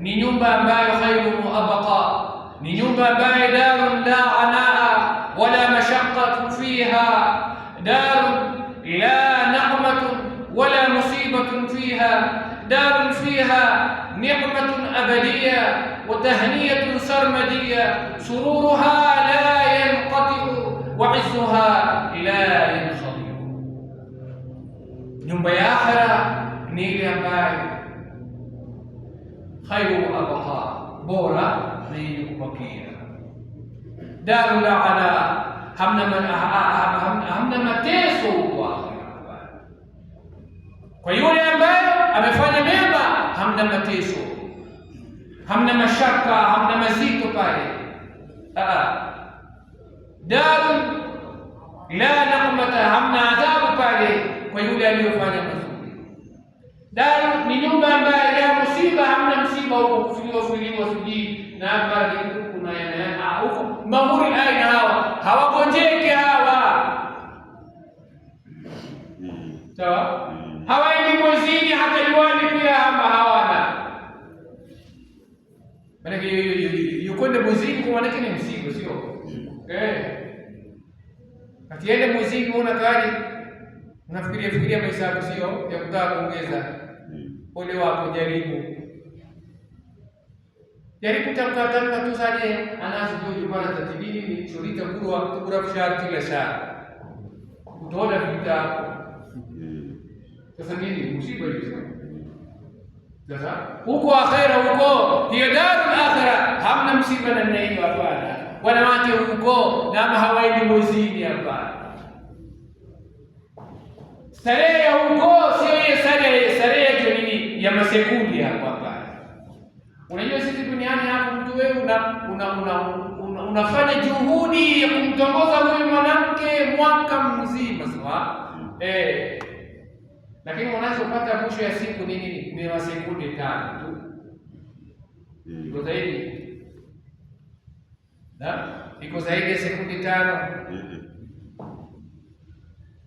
Ni nyumba ambayo khairu wa abqa, ni nyumba ambayo darun la anaa wala mashaqqatu fiha, darun la naqmatun wala musibatun fiha, darun fiha ni'matun abadiyya wa tahniyatun sarmadiyya sururuha la yanqati'u wa 'izzuha la yankhadi. Nyumba ya akhira ni ile ambayo khairu wa abqa, bora na yenye kubakia. daru laana, hamna mateso huko akhera. Kwa yule ambaye amefanya mema, hamna mateso, hamna mashaka, hamna mazito pale. Daru la naqmata, hamna adhabu pale kwa yule aliyofanya mazuri. Daru ni nyumba ambayo ya musiba, hamna msiba huko, kufuliwa sijui na habari huko na yana huko mahuri aina hawa hawagonjeke hawa, sawa, hawaendi mwezini hata juani pia hawana. Maana yukwenda mwezini kwa maana ni msiba, sio atiende mwezini una gari unafikiria mahesabu, sio ya kutaka kuongeza. Ole wako, jaribu tamka tu saje anazo bwana tatibini ni shurita kura fshar kila saa utaona vita. Sasa nini musiba hiyo? Sasa huko akhera, huko hiyo darul akhira, hamna msiba namna hiyo, hapana. Wanawake huko na hawaendi mwezini, hapana. Starehe ya huko sio ile starehe tu nini ya masekundi hapo, hapana. Unajua sisi duniani hapo, mtu wewe unafanya juhudi ya kumtongoza huyu mwanamke mwaka mzima, sawa? Lakini unachopata mwisho ya siku ni nini? Ni sekunde 5 tu. Iko zaidi? Iko zaidi ya sekunde 5.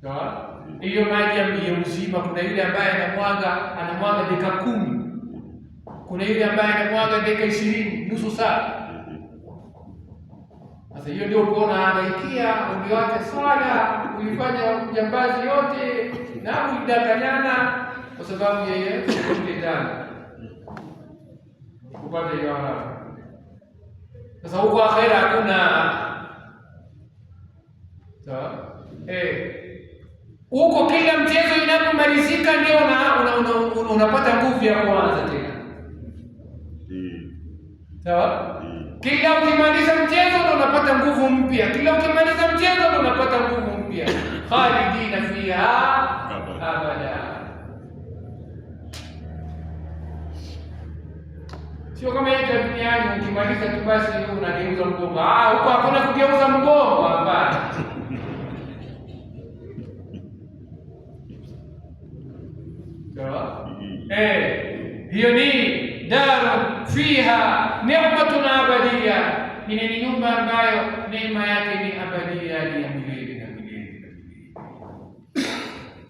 Sawa? Hiyo maji ya uzima, kuna yule ambaye anamwaga dakika 10. Kuna yule ambaye anamwaga dakika 20, nusu saa. Sasa hiyo ndio uko unahangaikia, uliwacha swala, ulifanya jambazi yote na ulidanganyana kwa sababu yeye sekunde 5 kupata hiyo haraka. Sasa huko akhera hakuna, sawa? Huko kila mchezo inapomalizika ndio unapata nguvu ya kuanza tena, sawa? Kila ukimaliza mchezo ndio unapata nguvu mpya, kila ukimaliza mchezo ndio unapata nguvu mpya. Khalidina fiha abada. Sio kama yetu duniani, ukimaliza tu basi unageuza mgongo. Huko hakuna kugeuza mgongo, hapana. Sawa? Hiyo ni daru fiha ni'matun abadiyya. Hii ni nyumba ambayo neema yake ni abadia, ni ya milele na milele.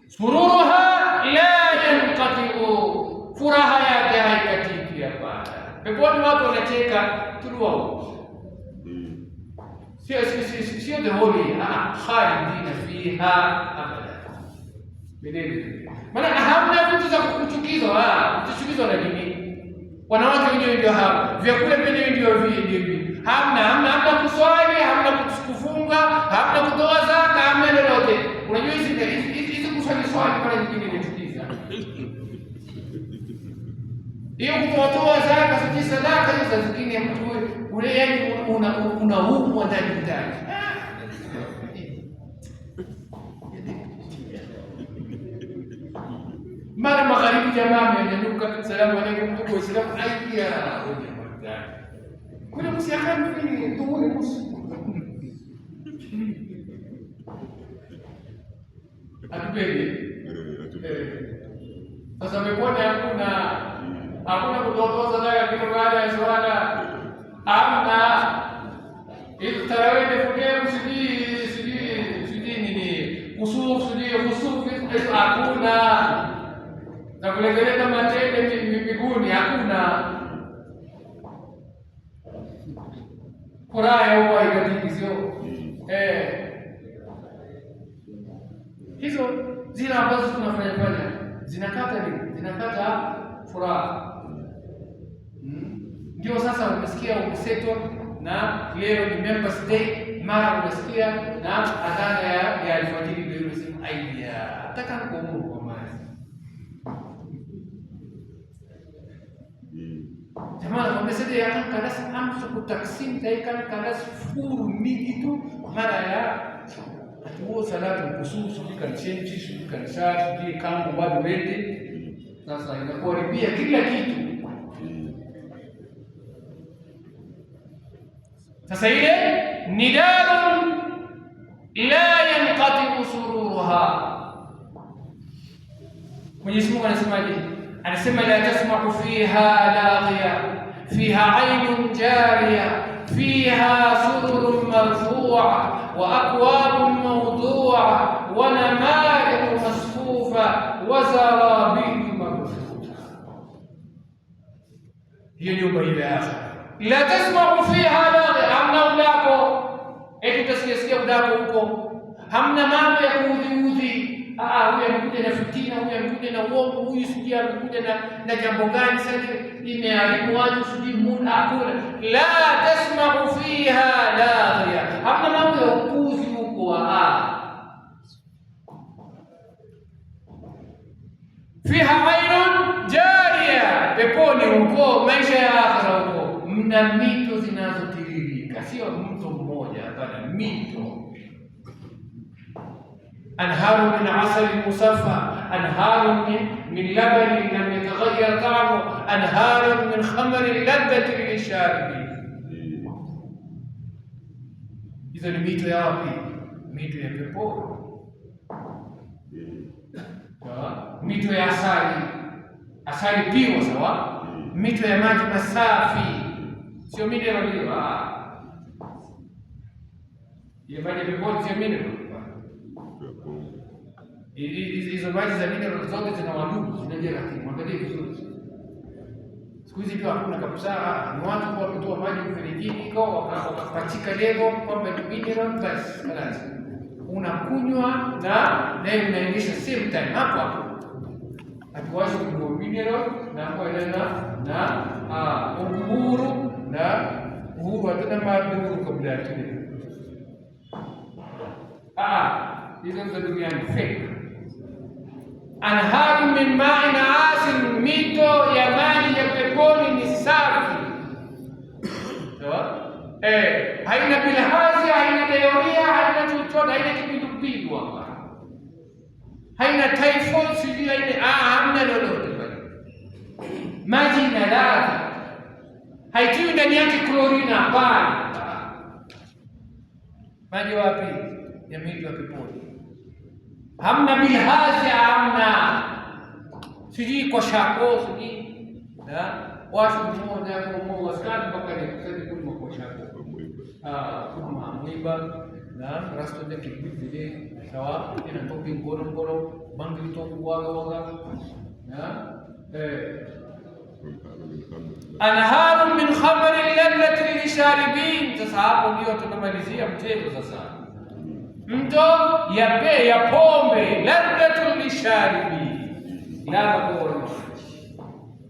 Sururuha la yanqati'u, furaha yake haikatiki, hapana. Peponi watu wanacheka throughout. Sio the holy, khalidina fiha abada. Milele. Maana hamna vitu za kukuchukiza, utachukizwa na nini? Wanawake wenyewe ndio hao, vyakula vyenyewe ndio hivi. Hamna kuswali, hamna kufunga, hamna kutoa zaka, hamna lolote. Unajua hizi kuswali pale nyingine inachukiza. Hiyo kutoa zaka, sisi sadaka hizo zingine mtu ule yani unaumwa ndani. Mara magharibi jamaa amenyanyuka, salamu alaykum ndugu Waislamu, aidia hoja mwanadamu. Kuna msiakani nini tuone musu. Atupende. Sasa mmepona hakuna kutoa sadaka kila baada ya swala. Hamna. Hizo tarawih ndefu sijui nini. Kusufu hizo hakuna. Na kulegeleta matende miguuni hakuna. Furaha ya huwa ikatiki, sio? Hizo zina ambazo tunafanya zinakata nini? Zinakata furaha. Ndio sasa umesikia umesetwa na leo ni Members Day, mara unasikia na adhana ya alfajiri ndio unasema aidia. Nataka kuomba kwa maana jamaa anakwambia sida akan kalas amsu ku taksim taikan kalas furu migitu mara ya atuo salatu kususu kan chenji kan saa di kambo bado wende. Sasa inakuharibia kila kitu. Sasa ile nidarun la yanqati sururuha. Mwenyezi Mungu anasemaje? Anasema la tasma'u fiha laghiya fiha 'aynun jariya fiha sururun marfu'a wa akwabun mawdu'a wa namariqu masfufa wa zarabiyu mabthuta. Hiyo nyumba ile hapa. La tasma'u fiha laghiya, hamna udako. Utasikia udako huko, hamna mambo ya kuudhiudhi. Huyu amekuja na fitina, huyu amekuja na uongo, huyu sijui amekuja na jambo gani sasa imeharibu watu sijui Mungu hakuna. La tasma'u fiha laghiya, hamna mambo ya upuzi huko. Fiha 'aynun jariya, peponi huko, maisha ya akhera huko mna mito zinazotiririka, sio mto mmoja, hapana, mito. أنهار من عسل مصفى أنهار من لبن لم يتغير طعمه أنهار من خمر لذة للشاربين. إذا الميت يا ربي ميت يا peponi, mito ya asali piwa sawa, mito ya maji masafi, sio mineral hiyo. Ile maji ya peponi sio mineral. Hizo maji za mineral zote zina wadudu, zinajera kitu. Angalia vizuri. Siku hizi pia hakuna kabisa, ni watu kwa kutoa maji mferejini kwa wakapachika lebo kwamba ni mineral basi. Basi unakunywa na unaendesha same time hapo hapo. Hatuwashi kunywa mineral na kwa ile na uhuru na uhuru hatuna madhuru kabla ya kile. Hizo za duniani fake. Anharu min ma'in asin, mito ya maji ya peponi ni safi. Sawa? Haina bilhazi, haina diarrhea, haina chochote, haina kipindupindu hapa. Haina typhoid, sijui haina hamna lolote bali. Maji ina ladha. Haitiwi ndani yake klorina, hapana. Maji wapi? Ya mito ya peponi. Hamna bilhazi, hamna sijui kwa shako sijui watu mmoja kwa mmoja skadi mpaka ni kusadi kulima kwa shako kuma mwiba na rasto de kibidi sawa ina topi ngoro bangi to waga anharu min khamrin ladhatin lisharibin. Sasa hapo ndio tunamalizia mchezo sasa. Mto ya pombe ladhatul lisharibi, ladha bora.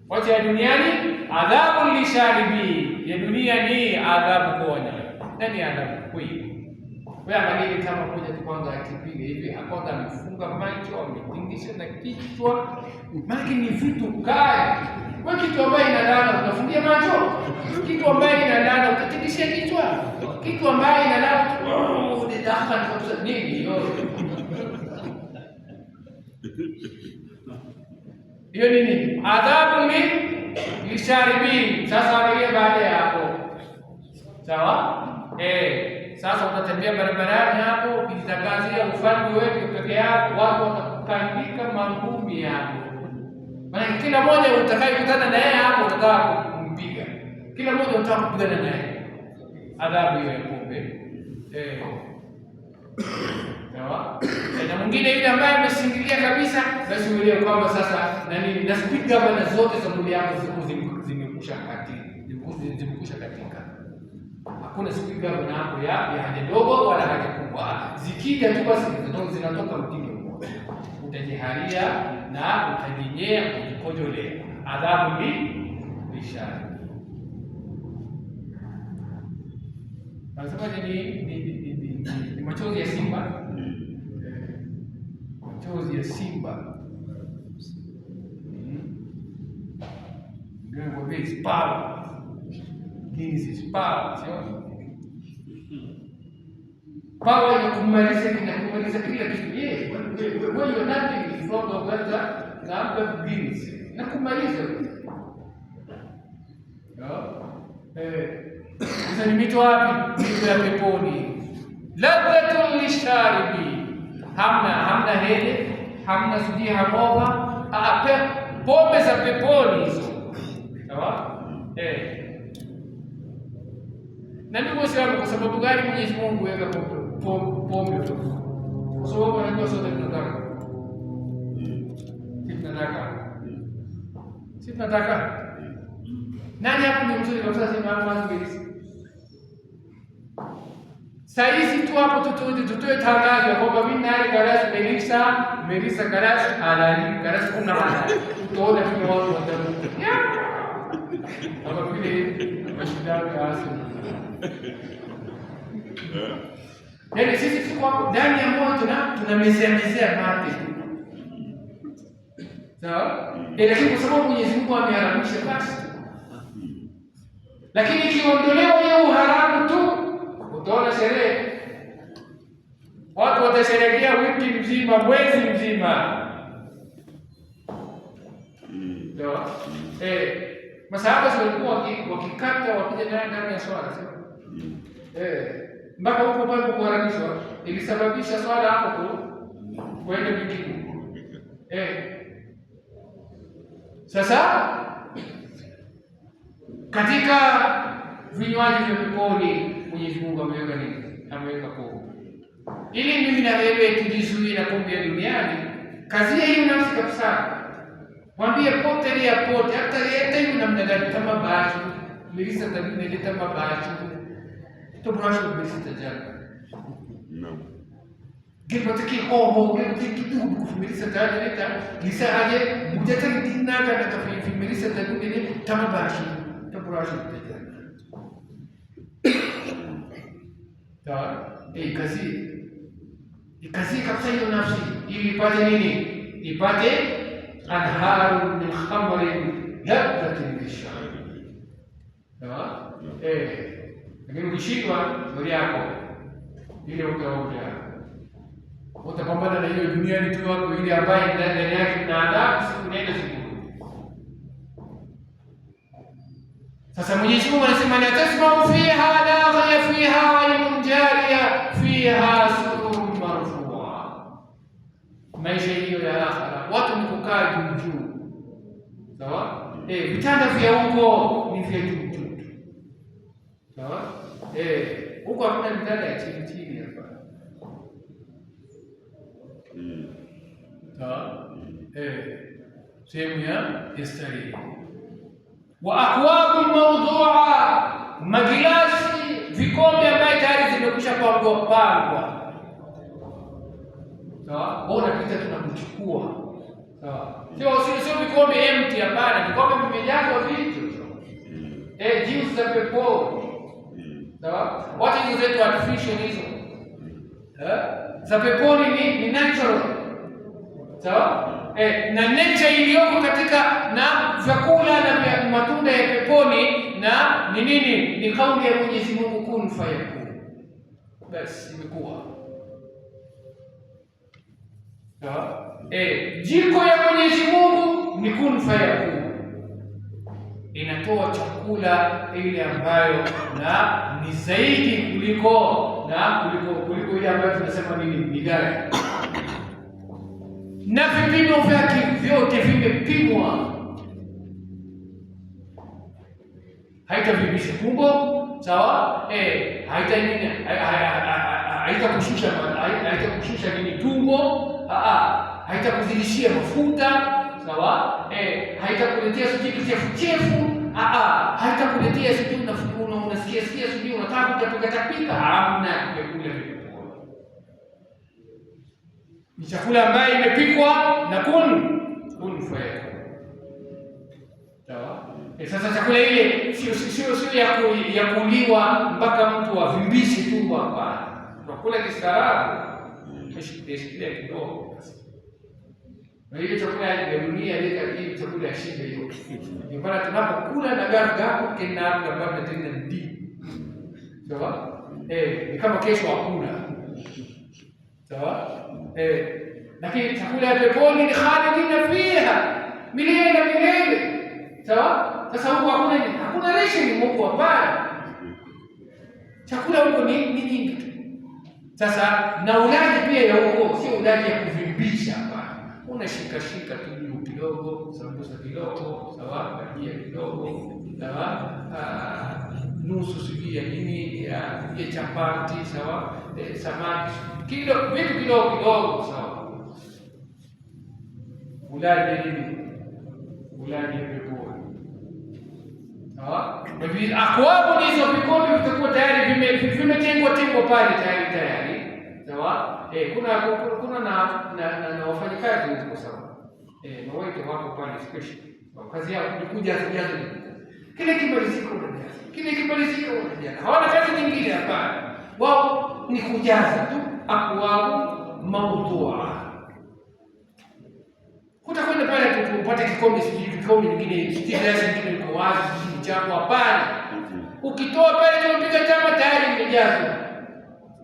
Wacha ya duniani adhabu lisharibi, ya dunia ni adhabu bora. Nani adhabu kweli? Wewe angalia kama moja tu kwanza akipiga hivi, kwanza amefunga macho, ametingisha na kichwa. Maana ni vitu kali. Wewe kitu ambaye inalala utafungia macho? Kitu ambaye inalala utatingisha kichwa? Kitu ambaye inalala ni dakhan kwa nini hiyo? Hiyo nini? Adhabu lisharibin. Sasa angalia baada ya hapo. Sawa? Sasa utatembea barabarani hapo ukijitangazia ufalme wewe peke yako, watu watakukandika mangumi hapo. Maana kila mmoja utakayekutana naye hapo utataka kumpiga. Kila mmoja utataka kupigana naye. Adhabu hiyo ya pombe. Sawa? Na mwingine yule ambaye amesingilia kabisa, basi uelewe kwamba sasa na speed governor zote za mwili yako zimekusha katika. Hakuna speed governor hapo ya haja ndogo wala haja kubwa. Zikija tu basi zinatoka mtindo mmoja. Utajiharia na utajinyea kujikojolea. Adhabu lishari. Nasema ni machozi ya simba. Machozi ya simba. Ndio kwa base power. nini sisi power, sio power ya kumaliza kila kitu. Yes, when you're nothing in front of that number begins na kumaliza. Sasa ni mito wapi? Mito ya peponi. Ladhatul lisharibi, hamna hede, hamna sudi hamova, pombe za peponi hizo. Sawa? Na ndio Waislamu, kwa sababu gani Mwenyezi Mungu weka pombe? Kwa sababu anajua sote tunataka. Sisi tunataka. Nani hapo ni mzuri kabisa sema mama ngezi? Saizi tu hapo tutoe tangazo kwamba mimi nani Garash Melissa Garash halali Garash kuna maana. Tuone kama watu wataruka. Kama vile mashindano ya Arsenal. Yaani sisi tuko hapo ndani ya moto na tunamezea mate. Sawa? Lakini kwa sababu Mwenyezi Mungu ameharamisha basi. Lakini ikiondolewa hiyo uharamu tu, utaona sherehe. Watu watasherehekea wiki mzima, mwezi mzima. Ndio. Masahaba walikuwa wakikata wakija ndani ya swala, sio? Mpaka huko pale kuharamishwa ilisababisha swala hapo tu kwenda wiki. Sasa katika vinywaji vya peponi Mwenyezi Mungu ameweka nini? Ameweka pombe. Ili mimi na wewe tujizuie na pombe ya duniani, kazi hiyo nafsi kabisa. Mwambie pote ya pote, hata hiyo namna gani kama bashi, Melissa tabini ile kama bashi. To brush with Melissa tajana. No. Gepote ki gepote ki tu Melissa tajana ile Lisa aje mujata kitina kana kafi Melissa tabini ile kama bashi. To brush with tajana. Kazi kabisa hiyo nafsi ili ipate nini? Ipate anharu min khamrin ladhatin lishari. Sawa? Lakini ukishindwa ndio yako ile utaoga. Utapambana na hiyo duniani tu hapo ile ambayo ndani yake na adhabu siku nenda siku. Sasa Mwenyezi Mungu anasema la tasma'u fiha laghiya fiha aymun jariya fiha sururun marfu'a. Maisha hiyo ya akhera watu ni kukaa juu. Sawa? Vitanda vya huko ni vya juu. Sawa? Huko hakuna vitanda ya chini hapa. Sawa? Sehemu ya starehe. Wa akwabul mawdu'a, magilasi, vikombe ambaye tayari zimekwisha pangwa. Sawa? Bora pita tunakuchukua. Sawa? Sio vikombe empty, hapana, vikombe vimejazwa vitu. Juice za peponi. Sawa? Wacha hizo zetu artificial hizo. Za peponi ni natural. Sawa? Na nature iliyoko katika na vyakula na matunda ya peponi na ni nini? Ni kauli ya Mwenyezi Mungu, kun fayakun. Basi imekuwa. Sawa? Jiko ya Mwenyezi Mungu ni kun fayakun. Inatoa chakula ile ambayo na ni zaidi kuliko ile ambayo tunasema nini? Ni gari. Na vipimo vyake vyote vimepimwa. Haitavimbisha tumbo, sawa? Haitakushusha nini tumbo, haitakuzidishia mafuta, sawa? Haitakuletea sijui kichefu, haitakuletea sijui unasikia sijui unataka kutapika, hamna vyakula vile. Ni chakula ambaye imepikwa na kun fayakun. Sawa? Sasa chakula ile sio ya kuliwa mpaka mtu avimbishe tumbo, hapana. Chakula kistaarabu, kishikilia kidogo. Na hiyo chakula ya dunia ile chakula ya shida hiyo. Ndio maana tunapokula na gafu kina labda tena ndi. Sawa? Ni kama kesho hakuna. Sawa? Lakini chakula ya peponi ni khalidina fiha milele na milele. Sawa? Sasa huko hakuna ration huko hapana. Chakula huko ni nyingi tu. Sasa na ulaji pia ya huko sio ulaji ya kuvimbisha hapana. Unashika tu juu kidogo, sambusa kidogo, sawa, bajia kidogo, sawa, nusu sijui ya nini ya chapati, sawa, samaki kidogo, vitu kidogo, sawa. Ulaji nini? Ulaji peponi. Sawa? Na vile akwapo hizo vikombe vitakuwa tayari vimetengwa pale tayari. Sawa? Kuna na wafanyikazi huko sawa. Na wote wako pale special. Kazi yao ni kujaza. Kile kimalizika wanajaza. Hawana kazi nyingine hapana. Wao ni kujaza tu akwapo maudhua. Utakwenda pale upate kikombe nyingine, glasi nyingine iko wazi, si chako hapana. Ukitoa pale tunapiga chama tayari imejazwa.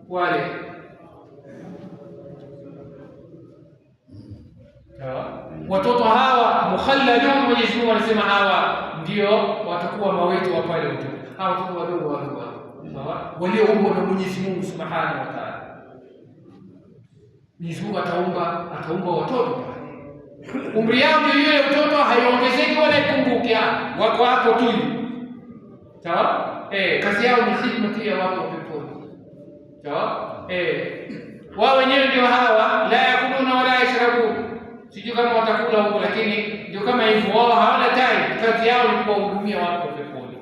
Wale. Watoto hawa mukhalladun, Mwenyezi Mungu anasema hawa ndio watakuwa mawetu wa pale watoto. Hawa watoto wadogo. Sawa? Walioumbwa na Mwenyezi Mungu Subhanahu wa Ta'ala. Mwenyezi Mungu ataumba watoto. Umri yao ndio hiyo ya utoto, haiongezeki wala ipunguke, wako hapo tu. Sawa? Kazi yao ni khidmati ya watu wa peponi. Sawa? Wao wenyewe ndio hawa la yakuluna wala yashrabun. Sijui kama watakula huko, lakini ndio kama hivyo, wao hawana time. Kazi yao ni kuwahudumia watu wa peponi.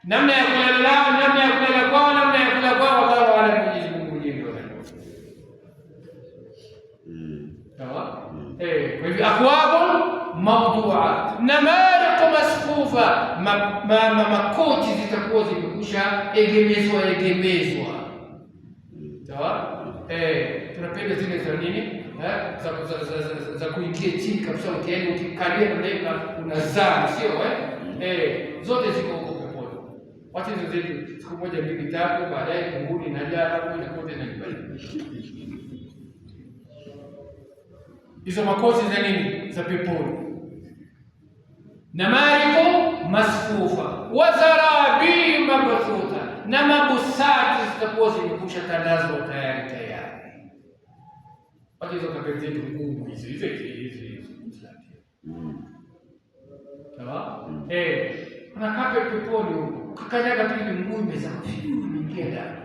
Namna ya kulala kwao, namna ya kula kwao, wao wala Mwenyezi Mungu ndio anajua. Sawa? Kwa hivyo akwabun mawdu'at, namariq masfufa, makochi zitakuwa zimekusha egemezwa. Sawa? Tunapenda zile za nini? Za kuingia chini kabisa, ukienda ukikalia na unazaa, sio zote ziko huko peponi. Wacha hizo zetu siku moja 2 3 baadaye kunguni inajaa hapo ile kote na kibali. Hizo makochi za nini? Za peponi. Namariqu masfufa wa zarabi mabthuta, na mabusati zitakuwa zimekusha tandazwa tayari. Wacha hizo kapeti zetu ngumu hizi. Sawa? Kuna kape peponi huko. Kakanyaga tu ile mguu imezama. Imeingia ndani.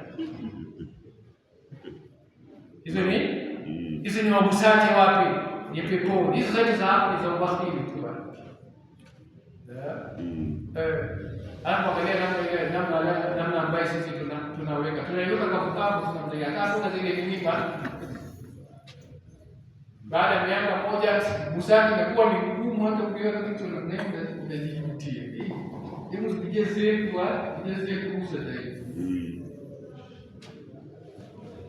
Hizo ni mabusati wapi? Ni peponi. Hizo zote za hapo ni za ubakhili tu bwana. Hapo angalia namna ambayo sisi tunaweka. Tunaiweka kwa kitabu tunamtegea. Hata kuna zile mimba. Baada ya miaka moja busati inakuwa ni ngumu, hata ukiona kitu na nenda unajivutia. Hebu tupige zetu kuuza zaidi.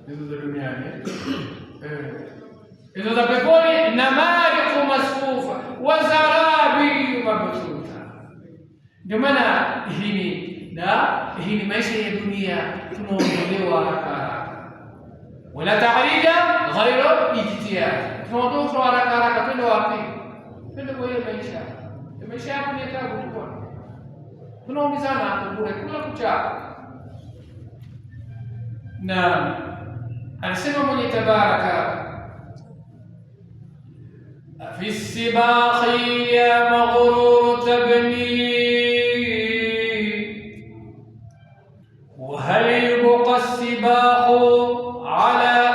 Hizo za duniani. Hizo za peponi, namariqu masfufa wa zarabi mabthuta. Ndio maana hii ni maisha ya dunia, tunaondolewa haraka. Wala ta'rija ghayra ijtihad. Tunaondoshwa haraka. Twende wapi? Twende kwa hiyo maisha yako ni tabu tu bwana. Tunaumizana hapo bure, kula kuchapa. Na anasema mwenye tabaraka, fi sibaqi ya maghrur tabni wa hal yubqa sibaqu ala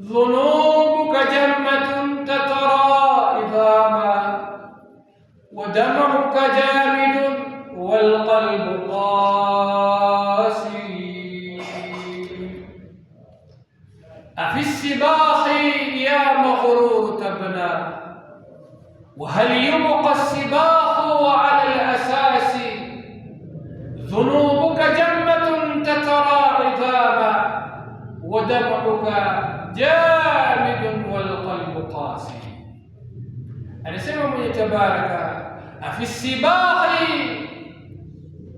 ذنوبك جمة تترى إظاما ودمعك جامد والقلب قاسي. أفي السباق يا مغرور تبنى وهل يبقى السباق على الأساس ذنوبك جمة تترى عظاما ودمعك جامد Anasema mwenye tabaraka, afisibahi,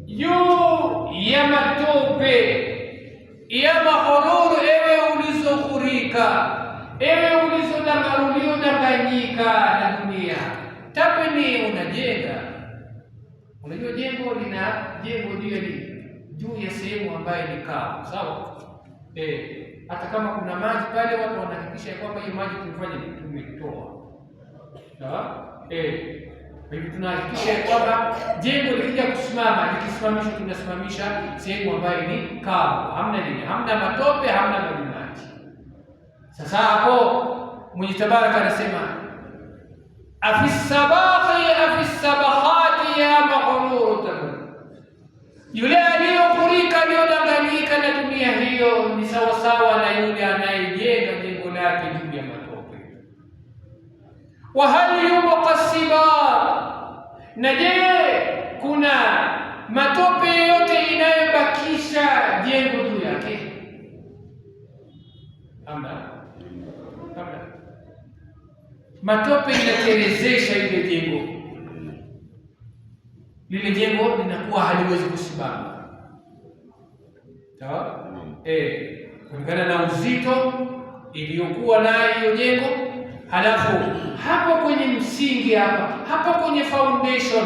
juu ya matope ya mahururu, ewe ulizoghurika, ewe uliodanganyika na dunia. Tape ni unajenga. Unajua jengo juu ya sehemu ambayo ni kavu, sawa? Hata kama kuna maji pale, watu wanahakikisha kwamba hiyo maji tumetoa. Sawa? Kwa hivyo tunahakikisha kwamba jengo likija kusimama, likisimamishwa, tunasimamisha sehemu ambayo ni kavu, hamna matope, hamna maji. Sasa hapo Mwenyezi Tabaraka anasema afisabahati ya maghurur, yule aliyoghurika, aliyodanganyika na dunia hiyo ni sawasawa na yule anayejenga jengo lake juu ya matope. Wa hal yubqa sibat, na je, kuna matope yote inayobakisha jengo juu yake? Hamna. Matope inaterezesha ile jengo, lile jengo linakuwa haliwezi kusimama. Sawa? Kulingana na uzito iliyokuwa nayo hiyo jengo. Halafu hapo kwenye msingi, hapo kwenye foundation,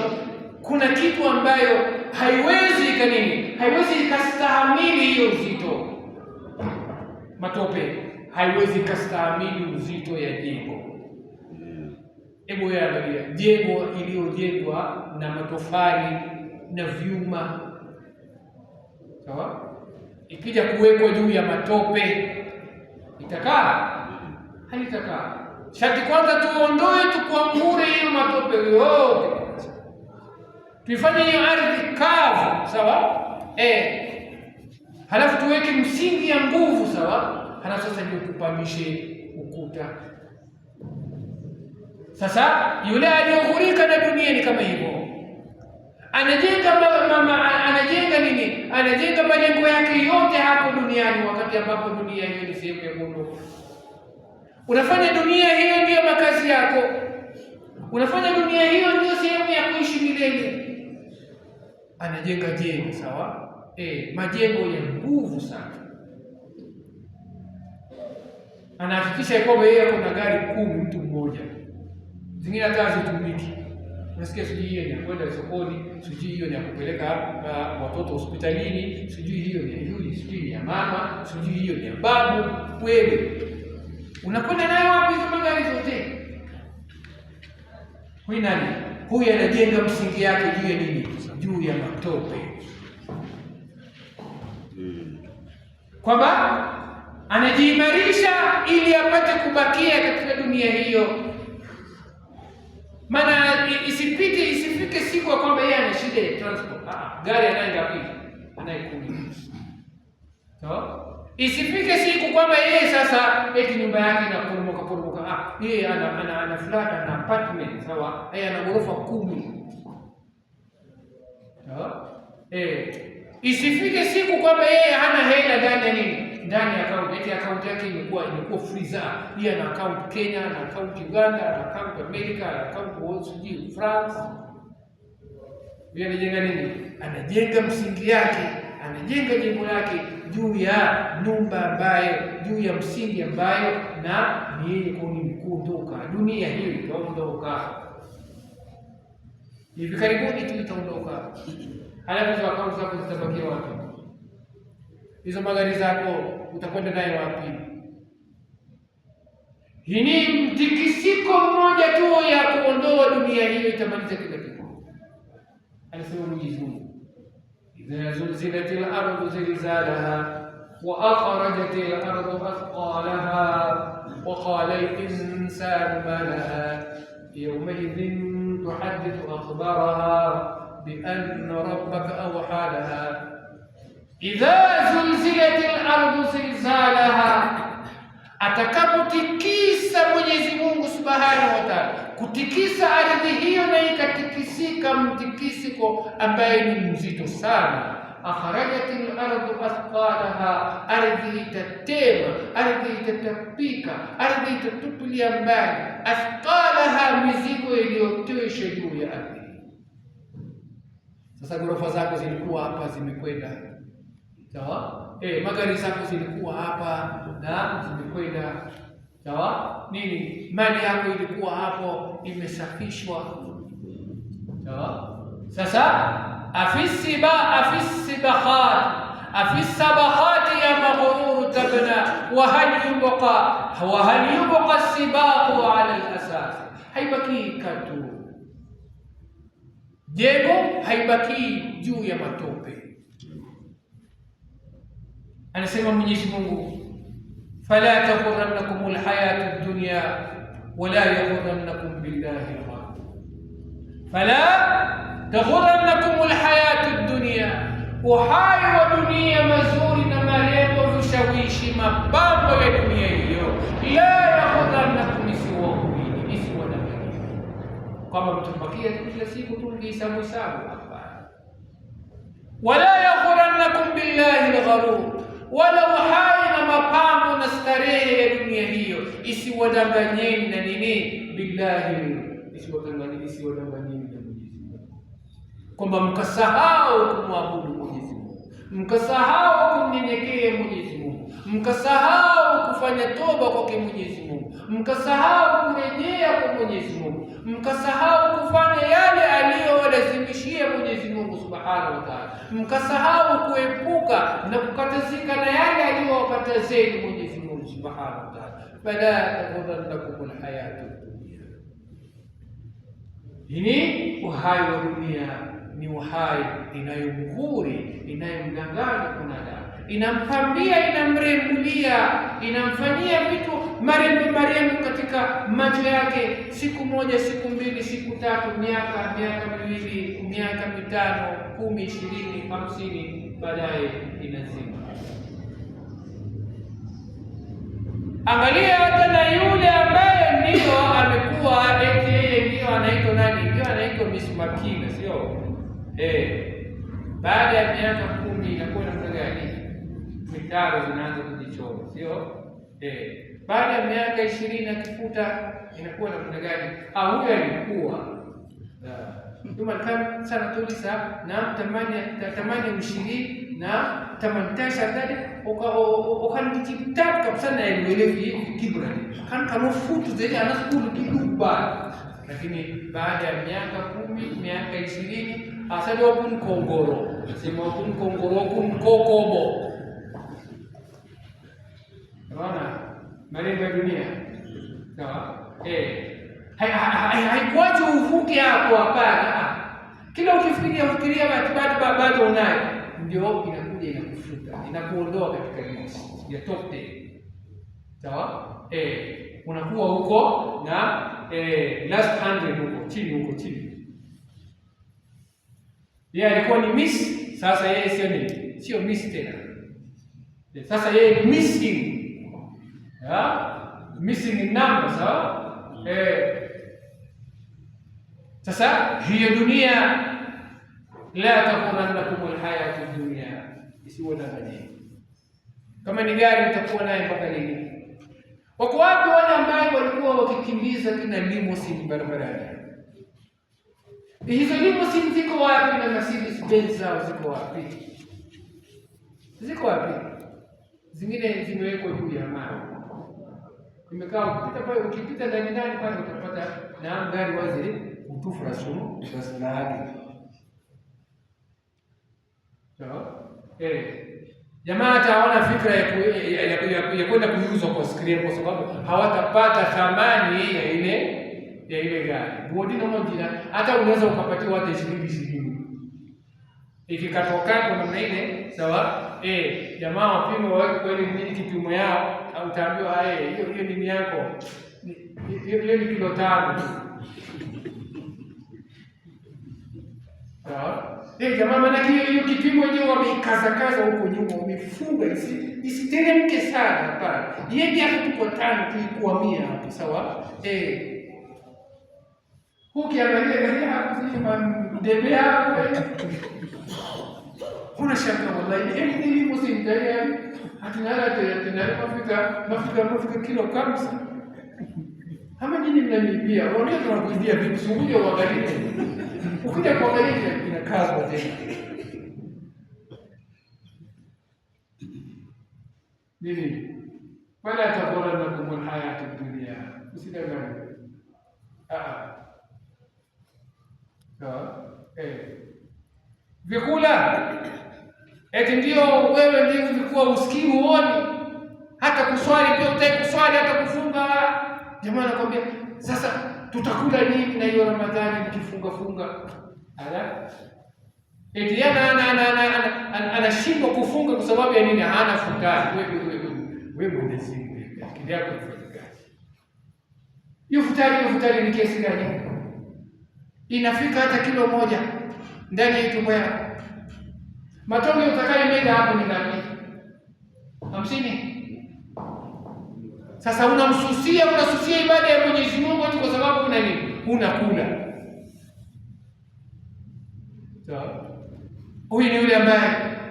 kuna kitu ambayo haiwezi ikastahimili hiyo uzito. Matope haiwezi ikastahimili uzito ya jengo. Hebu wewe angalia jengo iliyojengwa na matofali na vyuma, sawa? Ikija kuwekwa juu ya matope, itakaa? Halitakaa. Shati kwanza tuondoe, tukwangure hiyo matope yote, tuifanye hiyo ardhi kavu, sawa? Halafu tuweke msingi ya nguvu, sawa? Halafu sasa ndio tupamishe ukuta. Sasa yule aliyoghurika na dunia ni kama hivyo, anajenga malengo yake yote hapo duniani, wakati ambapo dunia hiyo ni sehemu ya kuondoka. Unafanya dunia hiyo ndiyo makazi yako, unafanya dunia hiyo ndiyo sehemu ya kuishi milele. Anajenga jengo, sawa? Majengo ya nguvu sana. Anahakikisha kwamba yeye ako na gari 10, mtu mmoja, zingine hata hazitumiki. Unasikia sijui hiyo ni kwenda sokoni, sijui hiyo ni kupeleka watoto hospitalini, sijui hiyo ni yule, sijui ni ya mama, sijui hiyo ni ya babu. Wewe unakwenda nayo wapi hizo magari zote? Huyu nani? Huyu anajenga msingi yake juu ya nini? Juu ya matope. Kwamba anajiimarisha ili apate kubakia katika dunia hiyo. Maana isifike siku ya kwamba yeye ana shida ya transport. Gari anaenda wapi? Anayekuli. Sawa? Isifike siku kwamba yeye sasa eti nyumba yake inaporomoka. Yeye ana flat, ana apartment, sawa? Yeye ana ghorofa 10. Sawa? Isifike siku kwamba yeye hana hela ndani ya nini? Ndani ya account. Eti account yake imekuwa freezer. Yeye ana account Kenya, ana account Uganda, ana account America, ana account France. Yeye anajenga nini? Anajenga msingi yake, anajenga jengo lake juu ya nyumba ambayo, juu ya msingi ambayo na ni yenye kuondoka. Dunia hiyo itaondoka. Hivi karibuni tu itaondoka. Halafu hizo akaunti zako zitabakia wapi? Hizo magari zako utakwenda naye wapi? Hii ni mtikisiko mmoja tu ya kuondoa dunia hiyo, itamaliza kila kitu. Anasema Mwenyezi Mungu, idha zulzilatil ardu zilzalaha wa akhrajatil ardu athqalaha wa qala al-insanu ma laha yawmaidhin tuhaddithu akhbaraha بأن ربك أوحى لها إذا زلزلت الأرض زلزالها. Atakapotikisa Mwenyezi Mungu Subhanahu wa Ta'ala, kutikisa ardhi hiyo na ikatikisika mtikisiko ambaye ni mzito sana. akhrajatil ardu athqalaha, ardhi itatema, ardhi itatapika, ardhi itatupilia mbali athqalaha, mizigo iliyotosha juu ya ardhi. Sasa ghorofa zako zilikuwa hapa zimekwenda, sawa? Magari zako zilikuwa hapa na zimekwenda, sawa? Nini, mali yako ilikuwa hapo imesafishwa, sawa? Sasa afisabahati ya maghrur tabna wa hal yubqa sibaqu ala al-asas, haibaki katu jengo, haibaki juu ya matope. Anasema Mwenyezi Mungu, fala taghurrannakum alhayatu ad-dunya wala yaghurrannakum billahi al-ghurur. Fala taghurrannakum alhayatu ad-dunya, uhai wa dunia mazuri na marembo, vishawishi mapambo ya dunia hiyo, la yaghurrannakum, isiwadanganya kwamba mtabakia kila siku tu mkihesabu hapa. Wala yaghurrannakum billahi al-ghurur, wala uhai na mapambo na starehe ya dunia hiyo isiwadanganyeni na nini? Billahi, isiwadanganyeni na Mwenyezi Mungu, kwamba mkasahau kumwabudu Mwenyezi Mungu, mkasahau kumnyenyekea Mwenyezi Mungu, mkasahau kufanya toba kwake Mwenyezi Mungu, mkasahau kurejea kwa Mwenyezi Mungu, mkasahau kufanya yale aliyowalazimishia Mwenyezi Mungu Subhanahu wa Ta'ala, mkasahau kuepuka na kukatazika na yale aliyowakatazeni Mwenyezi Mungu Subhanahu wa Ta'ala. Fala taghurrannakum alhayatu dunya. Hii uhai wa dunia ni uhai inayomghuri, inayomdanganya mwanadamu, inampambia, inamrembulia, inamfanyia vitu marembo katika macho yake, siku moja, siku mbili, siku tatu, miaka miwili, miaka mitano, 10, 20, 50, baadaye inazima. Angalia hata na yule ambaye ndio amekuwa eti ndio anaitwa nani, ndio anaitwa Miss Makina, sio? Baada ya miaka 10 inakuwa namna gani? Mitaro zinaanza kujichoma, sio? Baada ya miaka 20 akifuta inakuwa namna gani? Huyo alikuwa ndio kama sana tulisa na tamani ushiri na tamantasha dadi okan kitab kabisa na elewi kibra kan kama futu zaidi anaskulu kiduba. Lakini baada ya miaka 10, miaka 20 asali opun kongoro, sema opun kongoro opun kokobo. Bwana marembo ya dunia, sawa? Haikuachi uvuke hapo, hapana. Kila ukifikiria bado unayo, ndio inakuja inakufuta, inakuondoa katika list ya top 10, sawa? Unakuwa huko na last 100 huko chini. Yeye alikuwa ni miss, sasa yeye sio miss tena. Sasa yeye ni missing. Missing number, sawa? Sasa hiyo dunia, la taghurrannakum alhayatu dunya, isiwadanganye. Kama ni gari utakuwa naye mpaka lini? Wako wapi wale ambao walikuwa wakikimbiza kina limousine barabarani? Hizo limousine ziko wapi? Na Mercedes Benz zao ziko wapi? Ziko wapi? Zingine zimewekwa juu ya mawe. Umekaa ukipita ndani pale utapata na gari wazi utufura sumu utasalaadi. Sawa? Jamaa ataona fikra ya kwenda kuuzwa kwa screen kwa sababu hawatapata thamani ya ile gari. Bodi na moja hata unaweza ukapatiwa hata 20 ikikatoka kwa namna ile, sawa? Jamaa wapimo wao kweli nini kipimo yao, au utaambiwa hiyo nini yako hiyo ni kilo 5 tu. Sawa? Jamaa maana hiyo kipimo yenyewe wameikaza huko nyuma, wamefunga isiteremke sana pale. Yeye hapo tuko 5 tuikuamia hapo, sawa? Ukiangalia hapo sisi mandebe hapo Kuna shaka wallahi elimu msimtayari atinara mafika kilo kamsa. Kama nini mnaniibia? Waambie tunakuibia vipi? Sikuja uangalie. Ukija kuangalia inakazwa tena. Nini? Wala taghurrannakum alhayatu dunya. Usidanganye. Vyakula eti ndio wewe ndio ulikuwa usikii uone, hata kuswali pia utaki kuswali, hata kufunga. Jamaa anakuambia sasa tutakula nini na hiyo Ramadhani nikifunga? Ala, eti anashindwa kufunga kwa sababu ya nini? Hana futari. Wewe Mwenyezi Mungu akili yako ifanye kazi. Hiyo futari ni kiasi gani? Inafika hata kilo moja ndani ya tumbo yako. Matonge utakayomega hapo ni ngapi? 50. Sasa unasusia ibada ya Mwenyezi Mungu kwa sababu una nini? Unakula. Sawa? Huyu ni yule ambaye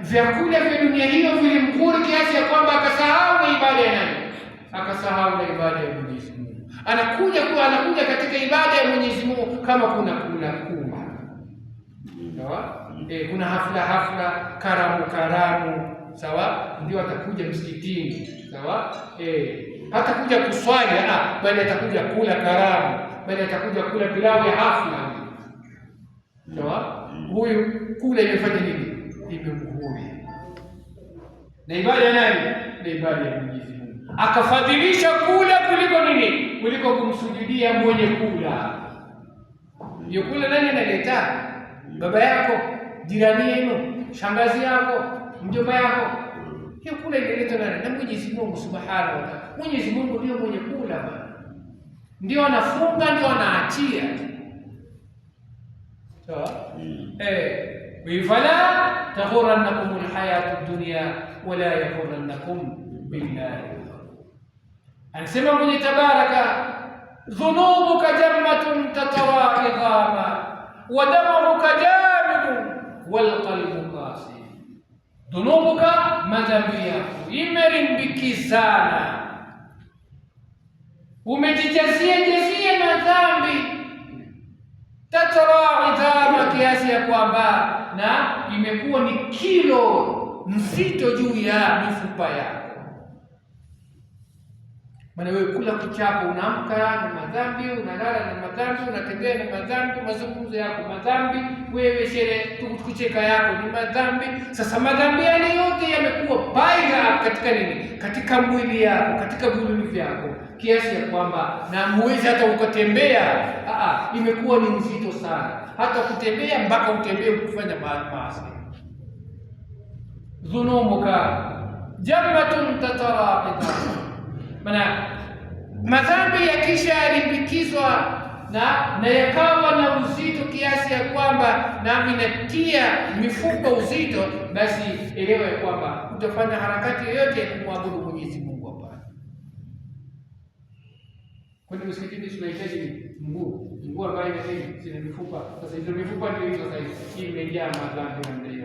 vyakula vya dunia hiyo vilimkuri kiasi ya kwamba akasahau na ibada ya nani? Akasahau na ibada ya Mwenyezi Mungu. Anakuja katika ibada ya Mwenyezi Mungu kama kuna kula. Sawa? Kuna hafla, karamu, sawa? Ndio atakuja msikitini, sawa? Hata kuja kuswali, bali atakuja kula karamu, bali atakuja kula pilau ya hafla. Sawa? Huyu kula imefanya nini? Imemhuri. Na ibada ya nani? Na ibada ya Mwenyezi Mungu. Akafadhilisha kula kuliko nini? Kuliko kumsujudia mwenye kula. Hiyo kula nani analeta? Baba yako, jirani yenu, shangazi yako, mjomba yako. Hiyo kula inaletwa na Mwenyezi Mungu Subhanahu wa Ta'ala. Mwenyezi Mungu ndio mwenye kula bwana. Ndio anafunga, ndio anaachia. Sawa? Fala taghurrannakum alhayatu dunya wala yaghurrannakum billahi. Anasema Mwenyezi Tabaraka, dhunubuka jammatun tatara idhama wa damuka jamidun wal qalbu qasi. Dhunubuka, madhambi yako imerimbikizana, umejijazia madhambi, tatara idhama, kiasi ya kwamba na imekuwa ni kilo mzito juu ya mifupa yako. Maana wewe kula kichapo, unaamka na madhambi, unalala na madhambi, unatembea na madhambi, mazungumzo yako madhambi, wewe sherehe kucheka yako ni madhambi. Sasa madhambi yale yote yamekuwa baina katika nini? Katika mwili yako, katika viungo vyako, kiasi ya kwamba na muwezi hata ukatembea. Imekuwa ni mzito sana, hata kutembea mpaka utembee kufanya maasi. Dhunubuka jammatun tataraqida. Maana madhambi yakisha yalimbikizwa na yakawa na uzito kiasi ya kwamba na inatia mifupa uzito, basi elewa ya kwamba utafanya harakati yoyote ya kumwabudu Mwenyezi Mungu hapa. Kwani msikitini tunahitaji mguu ambaye ina mifupa. Sasa hizo mifupa ndio hizo sasa imejaa madhambi na ndio.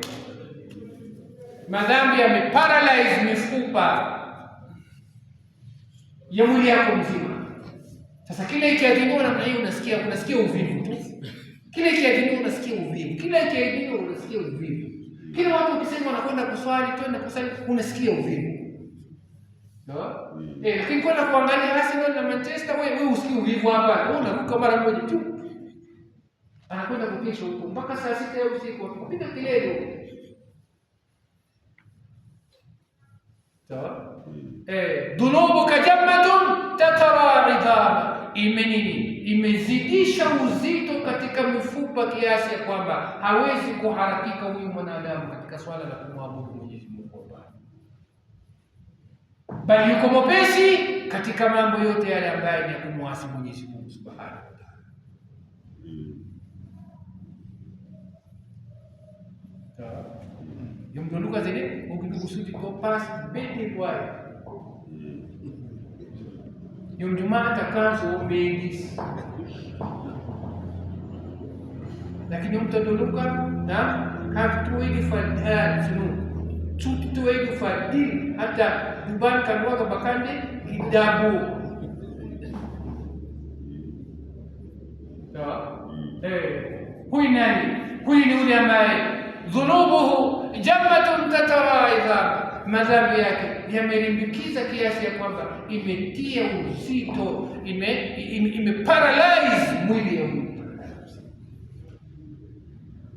Madhambi yameparalyze mifupa ya mwili yako mzima. Sasa kila ikiadhiniwa namna hiyo unasikia uvivu tu. Kila ikiadhiniwa unasikia uvivu. Kila watu ukisema wanakwenda kuswali, twenda kusali, unasikia uvivu. Sawa? Lakini kwenda kuangalia Arsenal na Manchester, wewe usikii uvivu hapa. Wewe unaruka mara moja tu. Anakwenda kukesha huko mpaka saa 6 ya usiku, kupiga kelele. Sawa? Dhunubuka jammatun tatara idhama. Imezidisha uzito katika mifupa kiasi ya kwamba hawezi kuharakika huyu mwanadamu katika swala la kumwabudu Mwenyezi Mungu, bali yuko mwepesi katika mambo yote yale ambayo ni ya kumwasi Mwenyezi Mungu Subhanahu wa Ta'ala. Yomdonduka zile ukikusudi kwa pasi beti kwa yomjuma takazo mengi, lakini mtadonduka na hatuwezi fadhali sunu tuwezi fadhili hata dubani kanwaga bakande kidabu huyu nani? Huyu ni yule ambaye dhunubuhu jammatun tataraidha, madhambi yake yamelimbikiza kiasi ya kwamba imetia uzito, imeparalyze mwili ya huyu.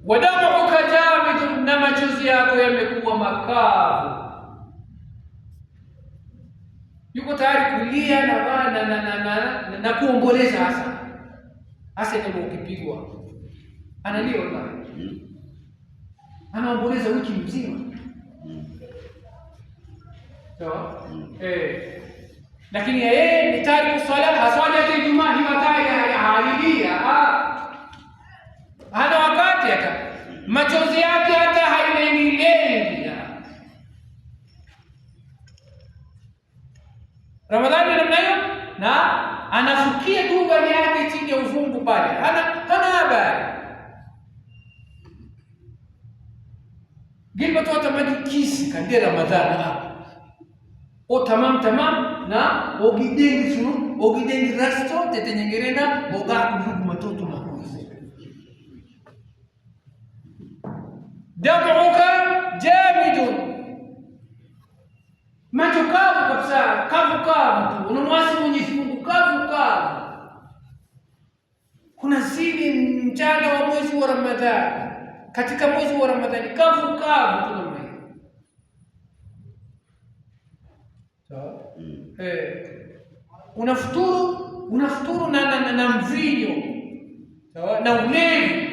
Wadamuka jamidun, na machozi yako yamekuwa makavu. Yuko tayari kulia na kuomboleza, hasa kama ukipigwa analia wallahi, anaomboleza wiki mzima. Sawa? Lakini yeye ni tayari kuswali, haswali hata Ijumaa hiyo hailia. Hana wakati, hata machozi yake hata hainenilei. Ramadhani namna hiyo, na anafukia tu gani yake chini ya uvungu pale, hana habari. Gilba tu atamani kisi kande Ramadhani o tamam na ogidengi rasto tetenyengerena boga kudugu matoto makuzi. Damuka jamidun, macho kavu kabisa, kavu tu, unamwasi Mwenyezi Mungu kavu. Kuna zile mchana wa mwezi wa Ramadhani, katika mwezi wa Ramadhani kavu tu namna hiyo. Sawa? Unafuturu na mvinyo, sawa, na ulevi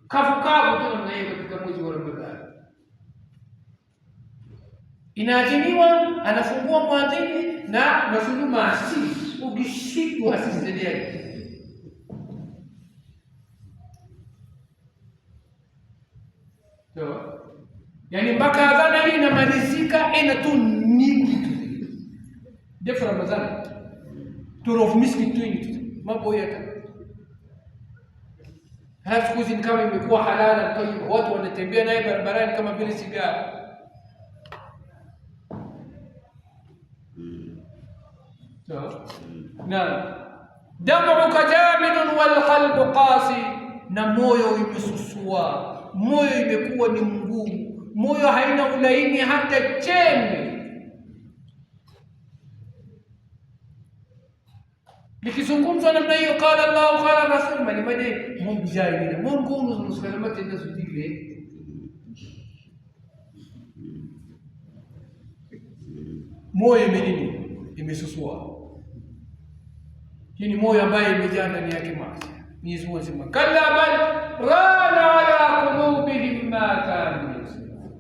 kavu tu namna hiyo katika mwezi wa Ramadhani. Inaadhiniwa, anafungua mwadhini na masuluma asisi, ukishikwa asisi zediani. So, yani mpaka adhana hii inamalizika ina tu niki defu Ramadhani turofu miski twingi mambo yata. Halafu siku hizi kama imekuwa halala, kwa hiyo watu wanatembea naye barabarani kama vile sigara. So, na damuka jamidun wal qalbu qasi, na moyo imesusua, moyo imekuwa ni mgumu, moyo haina ulaini hata chembe. Likizungumzwa namna hiyo, qala Allah qala Rasul, malimade Mungu jaili Mungu unusalama tenda sudile. Moyo imesusua. Hii ni moyo ambaye imejaa ndani yake maasi. Mwenyezi Mungu anasema kalla bal rana ala qulubihim ma kanu yaksubun.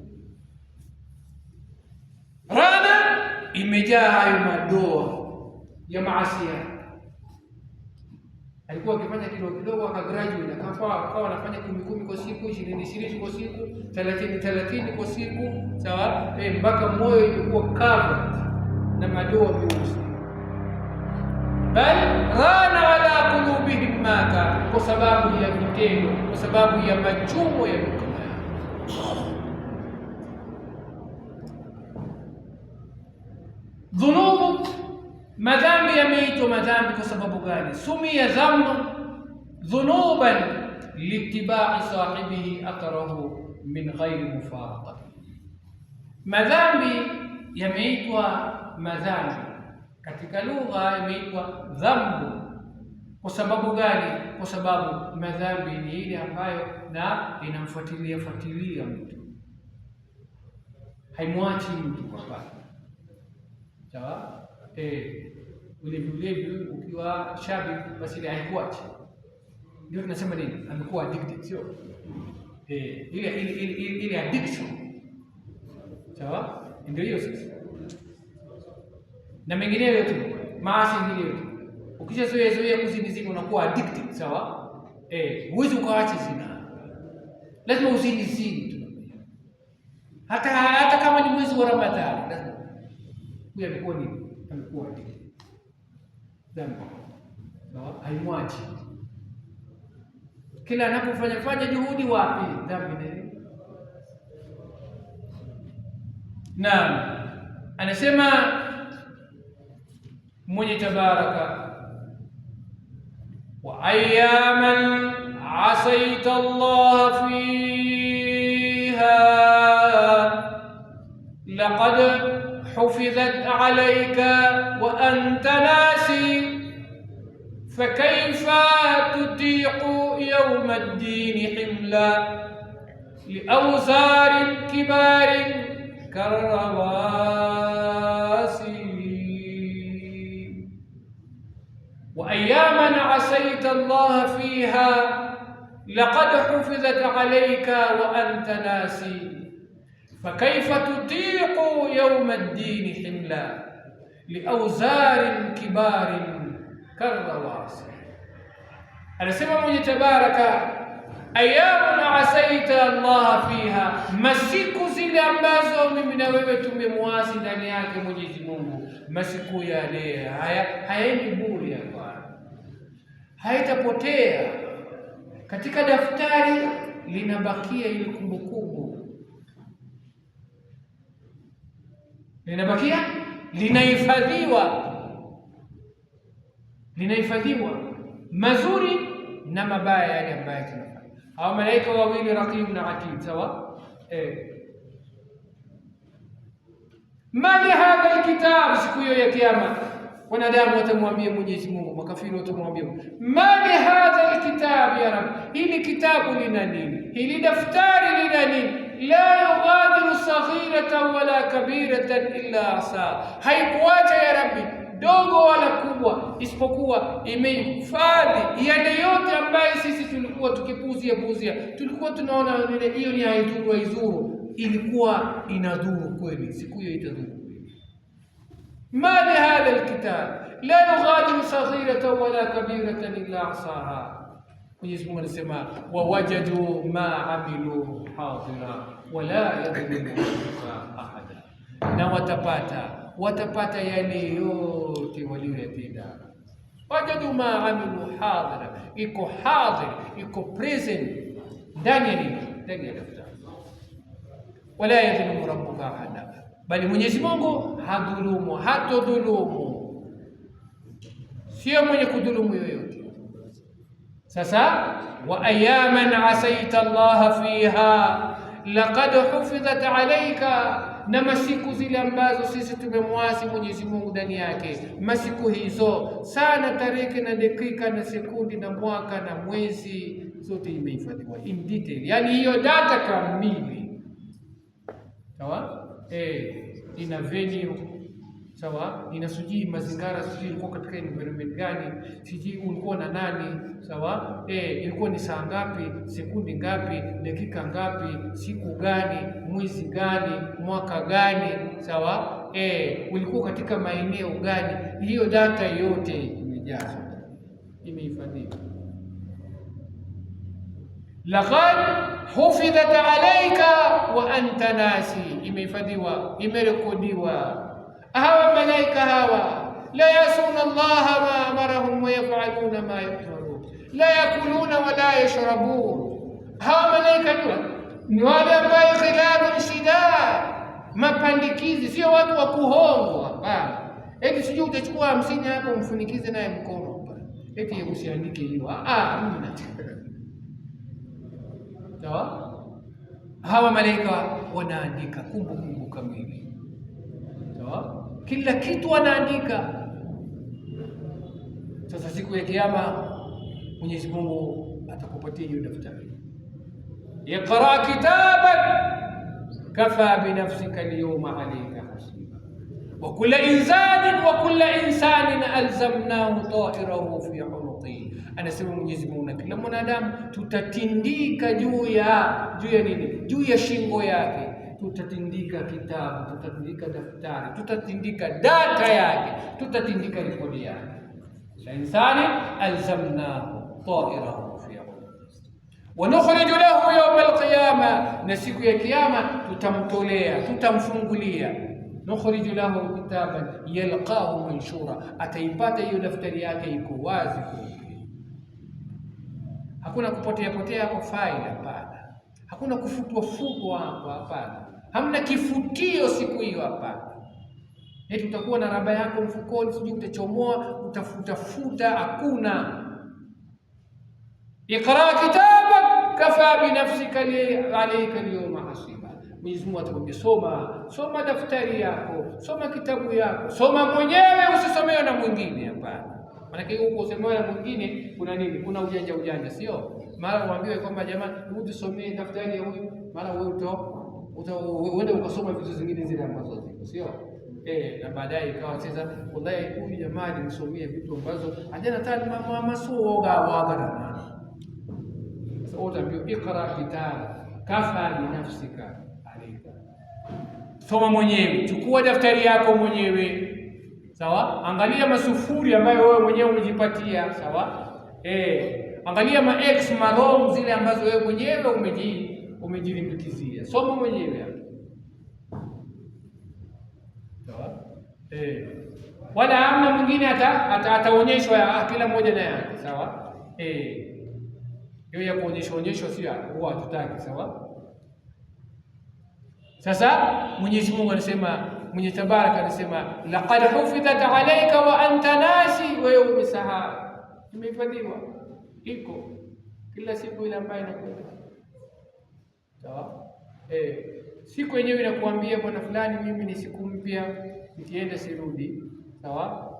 Rana imejaa hayo madoa ya maasi. Alikuwa akifanya kidogo akagraduate, akawa anafanya 10 kwa siku, 20 kwa siku, 30 kwa siku, sawa, mpaka moyo imekuwa covered na madoa meusi. Bal rana ala qulubihim ma kanu, kwa sababu ya vitendo, kwa sababu ya machumo ya mikono yao. Dhunubu, madhambi yameitwa madhambi kwa sababu gani? Sumia dhamban dhunuban liittibai sahibihi atharahu min ghairi mufaraqah. Madhambi yameitwa madhambi katika lugha, yameitwa dhambu kwa sababu gani? Kwa sababu madhambi ni ile ambayo na inamfuatilia mtu, haimwachi mtu kwa pale. Sawa? Ulevi ukiwa shabiki basi haikuachi. Ndio tunasema nini? Amekuwa addicted, sio? Ile addiction. Sawa? Ndio hiyo sasa. Na mengineyo yote, maasi mengineyo yote. Ukishazoea kuzini unakuwa addicted, sawa? Huwezi ukaacha zina. Lazima uzini tu. Hata kama ni mwezi wa Ramadhani, lazima. Huyo amekuwa nini? Amekuwa addicted. Dhambi. Sawa? Haimwachi. Kila anapofanya juhudi wapi? Dhambi Naam, anasema mwenye tabaraka, wa ayyaman asaita Allah fiha laqad hufidhat alayka wa anta nasi fakayfa tutiqu yawm ad-din himla liawzar kibar كالرواسي وأياما عصيت الله فيها لقد حفظت عليك وأنت ناسي فكيف تطيق يوم الدين حملا لأوزار كبار كالرواسي. anasema mwenye tabaraka, ayamun asaita Allah fiha, masiku zile ambazo mimi na wewe tumemwasi ndani yake Mwenyezi Mungu, masiku yale hayaendi bure ya Bwana, haitapotea katika daftari, linabakia ile kumbukumbu, linabakia, linahifadhiwa mazuri na mabaya yale ambayo tunafanya. Hao malaika wawili Raqib na Atid, sawa? Mali hadha alkitab, siku hiyo ya kiyama wanadamu watamwambia Mwenyezi Mungu, makafiri watamwambia, mali hadha alkitab ya Rabb, hili kitabu lina nini? Hili daftari lina nini? La yughadiru saghiratan wala kabiratan illa ahsa, haikuacha ya Rabbi dogo wala kubwa isipokuwa imehifadhi yale yote ambayo sisi tulikuwa tukipuzia, tulikuwa tunaona hiyo ni haidhuru, ilikuwa inadhuru kweli, siku hiyo itadhuru kweli. Mali hadha alkitab la yughadiru saghiratan wala kabiratan illa ahsaha. Mwenyezi Mungu anasema wawajadu ma amilu hadira wala yadhlimu rabbuka ahada, na watapata yale yote walioyatenda. Wajadu ma amilu hadira, iko hadir, iko present ndani ya nini? Ndani ya daftari. Wala yadhlimu rabbuka ahada, bali Mwenyezi Mungu hadhulumu, hatodhulumu, sio mwenye kudhulumu yoyote. Sasa wa ayaman asaita Allah fiha laqad hufidhat alayka, na masiku zile ambazo sisi tumemwasi Mwenyezi Mungu ndani yake, masiku hizo sana, tarehe na dakika na sekundi na mwaka na mwezi, zote imehifadhiwa in detail, yani hiyo data kamili, sawa? Ina venue, sawa, ina sijui mazingara, sijui ilikuwa katika environment gani, sijui ulikuwa na nani, sawa, ilikuwa ni saa ngapi, sekundi ngapi, dakika ngapi, siku gani, mwezi gani, mwaka gani, sawa, ulikuwa katika maeneo gani. Hiyo data yote imejazwa, imehifadhiwa. Laqad hufidhat alayka wa anta nasi, imehifadhiwa, imerekodiwa. Hawa malaika hawa la yasuna Allah ma amarahum wa yaf'aluna ma yu'marun, la yakuluna wa la yashrabun. Hawa malaika ni wale ambao khilafu shida, mapandikizi, sio watu wa kuhongwa. Hapana, eti sijui utachukua 50 hapo umfunikize naye mkono, eti usiandike hiyo. Sawa? Hawa malaika wanaandika kumbukumbu kamili, sawa? Kila kitu wanaandika. Sasa siku ya kiyama Mwenyezi Mungu atakupatia hiyo daftari, iqra kitaban kafa bi nafsika al-yawma alayka hasiba wa kullu insanin alzamnahu ta'irahu fi 'unuqihi. Anasema Mwenyezi Mungu, na kila mwanadamu tutatindika juu ya nini? Juu ya shingo yake tutatindika kitabu, tutatindika daftari, tutatindika data yake, tutatindika rekodi yake. La insani alzamnahu ta'irahu fi 'unuqihi wa nukhriju lahu yawm al-qiyama, na siku ya kiyama tutamtolea, tutamfungulia, nukhriju lahu kitaban yalqahu manshura, ataipata hiyo daftari yake iko wazi. Hakuna kupotea hapo faili, hapana. Hakuna kufutwa hapo, hapana. hamna kifutio siku hiyo. Hapana, eti utakuwa na raba yako mfukoni, sijui utachomoa utafutafuta, hakuna. Iqra kitabak kafa binafsika alayka alyawma hasiba. Mwenyezi Mungu atakwambia soma daftari yako, soma kitabu yako, soma mwenyewe, usisomewe na mwingine. Hapana, maana huko usomewe na mwingine kuna nini? Kuna ujanja, sio? Mara uambiwe kwamba jamani, usomee daftari ya huyu, mara wewe uende ukasoma vitu zingine zile ambazo ziko, sio? Na baadaye ikawa sasa, wallahi huyu jamani nisomee vitu ambazo hajana tani mama soga wagara. Sasa utaambiwa iqra kitab kafa bi nafsika alayka, soma mwenyewe, chukua daftari yako mwenyewe, sawa? Angalia masufuri ambayo wewe mwenyewe umejipatia, sawa? Angalia ma-x ma-rom zile ambazo wewe mwenyewe umejilimbikizia, soma mwenyewe hapo, sawa? Wala hamna mwingine ataonyeshwa, kila mmoja na yake, sawa? Hiyo ya kuonyeshwa sio huwa hatutaki, sawa? Sasa Mwenyezi Mungu anasema, mwenye tabaraka anasema, laqad hufidhat alayka wa anta nasi, wewe umesahau, imehifadhiwa, iko kila siku ile ambayo inakuja, sawa? Siku yenyewe inakuambia bwana fulani, mimi ni siku mpya, nikienda sirudi, sawa?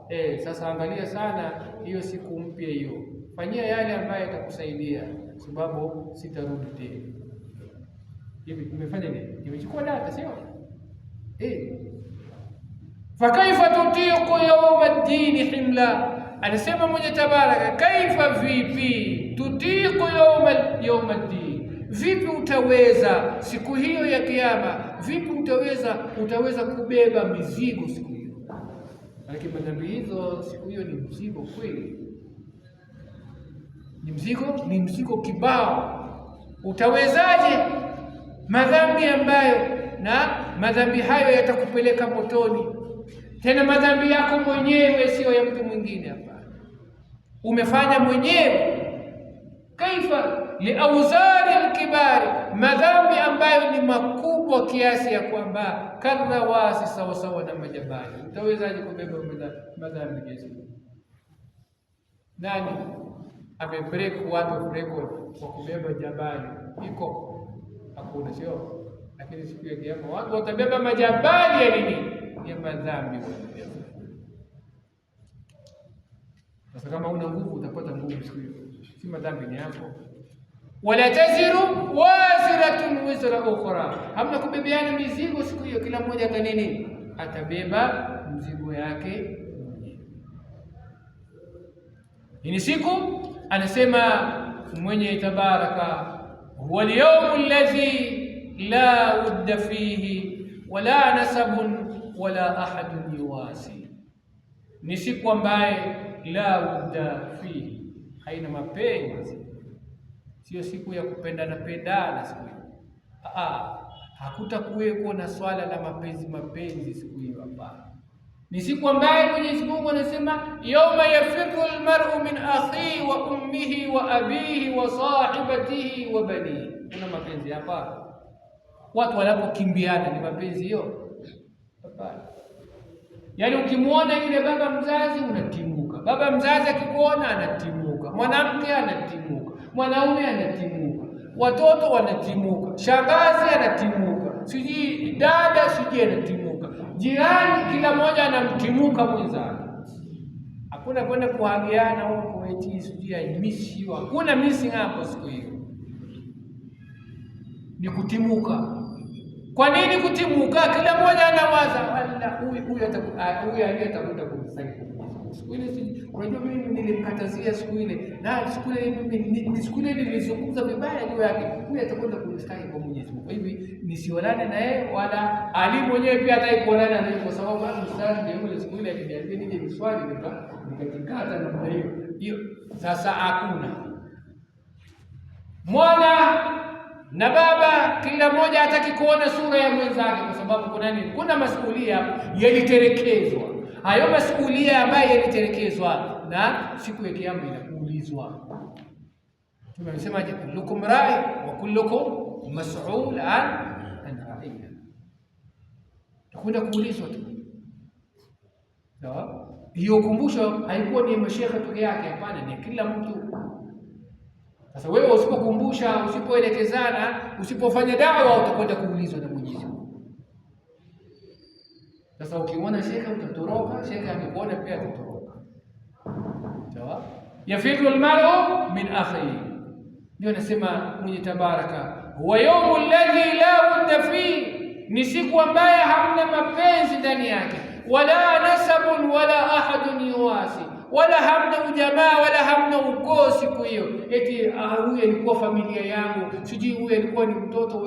Sasa angalia sana hiyo siku mpya hiyo, fanyia yale ambayo yatakusaidia, sababu sitarudi tena. Hivi tumefanya nini? Nimechukua data, sio? Fakaifa tutiqu yawma ad-din himla, anasema mwenye tabaraka, kaifa, vipi, tutiqu yawma ad-din, vipi utaweza siku hiyo ya kiyama, vipi utaweza kubeba mizigo siku hiyo? Lakini madhambi hizo siku hiyo ni mzigo kweli, ni mzigo kibao. Utawezaje madhambi ambayo, na madhambi hayo yatakupeleka motoni, tena madhambi yako mwenyewe, sio ya mtu mwingine. Hapa umefanya mwenyewe. Kaifa liauzari alkibari, madhambi ambayo ni makubwa kiasi ya kwamba karawasi, sawa sawa na majabali. Utawezaje kubeba madhambi kiasi? Nani amebreak watu record kwa kubeba jabali? Iko? Hakuna, sio? Lakini siku ya kiyama watu watabeba majabali ya nini? Ya madhambi. Sasa kama una nguvu utapata nguvu siku hiyo, si madhambi ni yako. Wala taziru waziratun wizra ukhra, hamna kubebeana mizigo siku hiyo, kila mmoja ata nini? Atabeba mzigo yake. Hii siku anasema mwenye tabaraka, huwa al-yawm alladhi la wudda fihi wala nasabun wala ahadun yuwasi, ni siku ambaye la wudda fihi, haina mapenzi, sio siku ya kupendana siku hiyo. Hakutakuweko na swala la mapenzi siku hiyo. Hapana, ni siku ambaye Mwenyezi Mungu anasema, yawma yafirru almar'u min akhihi wa ummihi wa abihi wa sahibatihi wa banihi. Kuna mapenzi hapa? Watu wanapokimbiana ni mapenzi hiyo? Hapana. Yaani ukimwona yule baba mzazi unatimuka, baba mzazi akikuona anatimuka, mwanamke anatimuka, mwanaume anatimuka, watoto wanatimuka, shangazi anatimuka, siji dada siji anatimuka, jirani, kila mmoja anamtimuka mwenzake. Hakuna kwenda kuhagiana huko eti siji misi, hakuna misi hapo siku hiyo. Ni kutimuka. Kwa nini kutimuka? Kila mmoja anawaza, wala huyu aliyetakuta kumsaidia siku ile. Unajua mimi nilimkatazia siku ile, na siku ile nilizungumza vibaya juu yake, huyu atakwenda kumstaki kwa Mwenyezi Mungu. Hivi nisionane na yeye, wala ali mwenyewe pia hataki kuonana naye, kwa sababu mstari ndio yule siku ile akiniambia nije niswali nikakikata na hiyo. Sasa hakuna mwana na baba, kila mmoja hataki kuona sura ya mwenzake, kwa sababu kuna nini? Kuna masuhulia yalitelekezwa. Hayo masuhulia ambayo yalitelekezwa, na siku ya kiyama inakuulizwa. Tumesema kullukum ra'i wa kullukum mas'ul an ra'iyya. utakwenda kuulizwa tu. Sawa? Hiyo ukumbusho haikuwa ni mashehe peke yake, hapana, ni kila mtu. Sasa wewe usipokumbusha, usipoelekezana, usipofanya dawa, utakwenda kuulizwa na Mwenyezi Mungu. Sasa ukiona shehe utatoroka, shehe akikuona pia atatoroka. Sawa? Yafiru almar'u min akhihi. Ndio anasema Mwenye Tabaraka, huwa yawmul ladhi la budda fi, ni siku ambaye hamna mapenzi ndani yake, wala nasabun wala ahadun yuwasi, wala hamna ujamaa wala hamna ukoo siku hiyo, eti huyu alikuwa familia yangu, sijui huyu alikuwa ni mtoto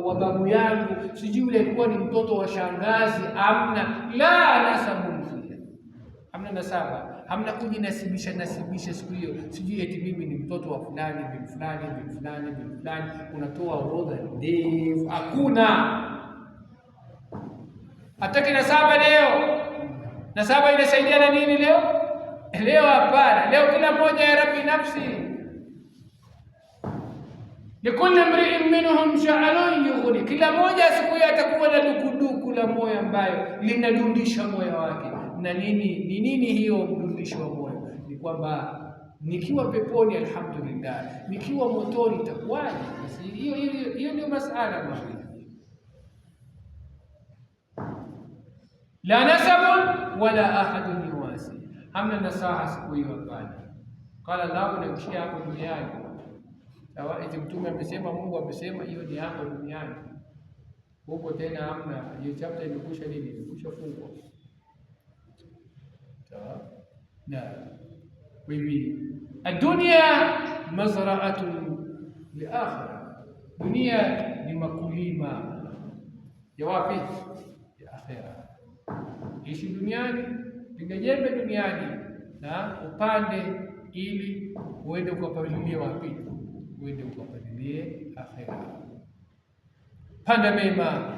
wa babu yangu, sijui yule alikuwa ni mtoto wa shangazi. Hamna la nasabun, hamna nasaba, hamna kujinasibisha siku hiyo, sijui eti mimi ni mtoto wa fulani bin fulani bin fulani bin fulani, unatoa orodha ndefu. Hakuna. Hataki nasaba leo. Nasaba inasaidiana nini leo? Leo hapana. Leo kila mmoja ya rabbi nafsi. Likulli mri'in minhum sha'anun yughni. Kila mmoja siku hiyo atakuwa na dukuduku la moyo ambayo linadundisha moyo wake. Na nini hiyo mdundisho wa moyo? Ni kwamba nikiwa peponi alhamdulillah, nikiwa motoni itakuwaje? Hiyo ndio masala bwana. La nasabun wala ahadun yuwasi, hamna nasaha siku hiyo hapana. Qala Allah, nakishia hapo duniani. Sawa, eti mtume amesema, Mungu amesema, hiyo ni hapo duniani. Huko tena hamna. Hiyo chapter imekusha nini? Imekusha fungwa. Sawa? Na hivi dunia mazra'atu li-akhirah, dunia ni makulima ya wapi? Ya akhirah. Ishi duniani, piga jembe duniani na upande, ili uende ukapalilie wapi? Uende ukapalilie akhirah. Panda mema,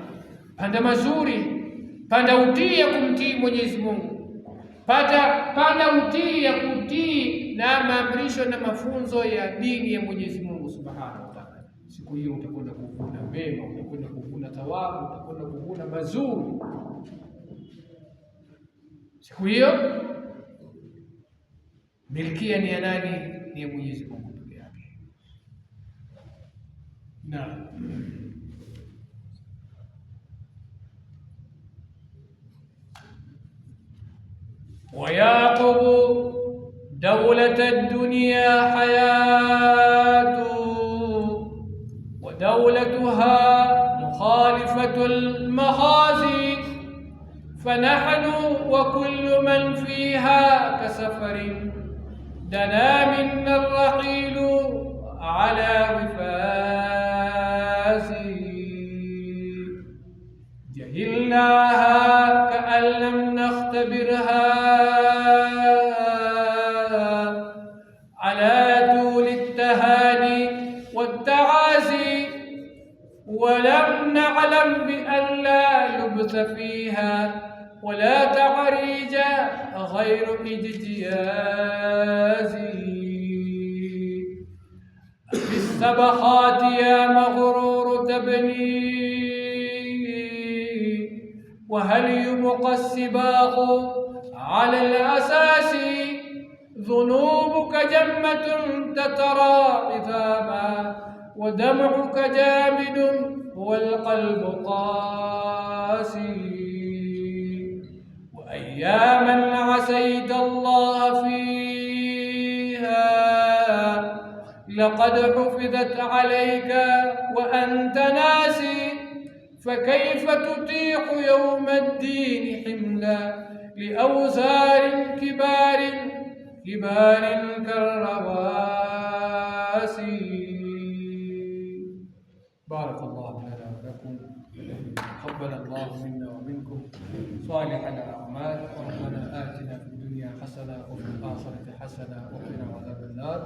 panda mazuri, panda utii ya kumtii Mwenyezi Mungu, panda utii ya kutii na maamrisho na mafunzo ya dini ya Mwenyezi Mungu Subhanahu wa Ta'ala. Siku hiyo utakwenda kuvuna mema, utakwenda kuvuna thawabu, utakwenda kuvuna mazuri. Siku hiyo milkia ni ya nani? Ni ya Mwenyezi Mungu pekee yake. Naam. ويعقب دولة الدنيا حياة، ودولتها مخالفة المخازي، فنحن وكل من فيها كسفر دنا منا الرحيل على وفاز، جهلناها كأن لم نختبرها على طول التهاني والتعازي، ولم نعلم بأن لا لبث فيها ولا تعريج غير اجتياز. بالسبخات يا مغرور تبني، وهل يبقى السباق على الأساس؟ ذنوبك جمة تترى إثاما، ودمعك جامد والقلب قاسي. وأياما عسيت الله فيها لقد حفظت عليك وأنت ناسي، فكيف تطيق يوم الدين حملا لأوزار كبار كالرواسي. بارك الله لنا ولكم، تقبل الله منا ومنكم صالح الأعمال. ربنا آتنا في الدنيا حسنة وفي الآخرة حسنة وقنا عذاب النار.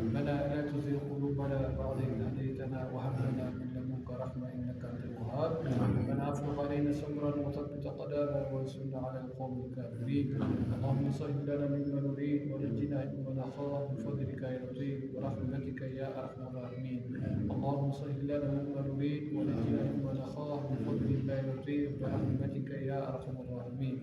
ربنا لا تزغ قلوبنا بعد إذ هديتنا وهب لنا من لدنك رحمة إنك أنت الوهاب. ربنا أفرغ علينا صبرا وثبت أقدامنا وانصرنا على القوم الكافرين. اللهم سهل لنا مما نريد ونجنا علم ونخاف من فضلك يا لطيف برحمتك يا أرحم الراحمين. اللهم سهل لنا مما نريد ونجنا مما نخاف من فضلك يا لطيف برحمتك يا أرحم الراحمين.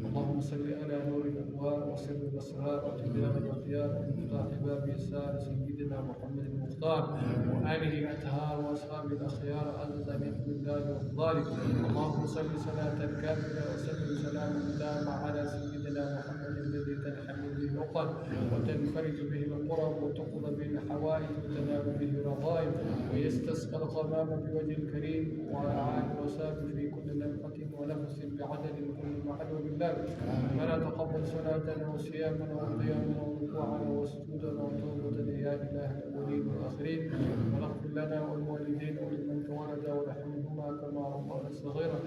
اللهم صل على نور الأنوار وسر الأسرار وتبيان الأخيار ومفتاح باب يسار سيدنا محمد المختار وآله الأطهار وأصحابه الأخيار عز من الله وأفضاله. اللهم صل صلاة كاملة وسلم سلاما تاما على سيدنا محمد الذي تنحل به العقد وتنفرج به القرب وتقضى به الحوائج وتنال به الرغائب ويستسقى الغمام بوجه الكريم وعلى آله وصحبه في كل لمحة ونفس بعدد كل معلوم بالله. ربنا تقبل صلاتنا وصيامنا وقيامنا وركوعنا وسجودنا وتوبتنا يا إله الأولين والآخرين. ونغفر لنا والوالدين ولمن تولد ورحمهما كما ربنا صغيرا.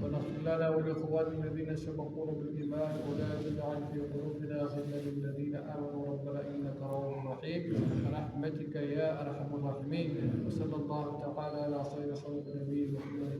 ونغفر لنا ولإخواننا الذين سبقونا بالإيمان ولا تجعل في قلوبنا غلا للذين آمنوا ربنا إنك رؤوف رحيم برحمتك يا أرحم الراحمين. وصلى الله تعالى على خير خلق نبيه محمد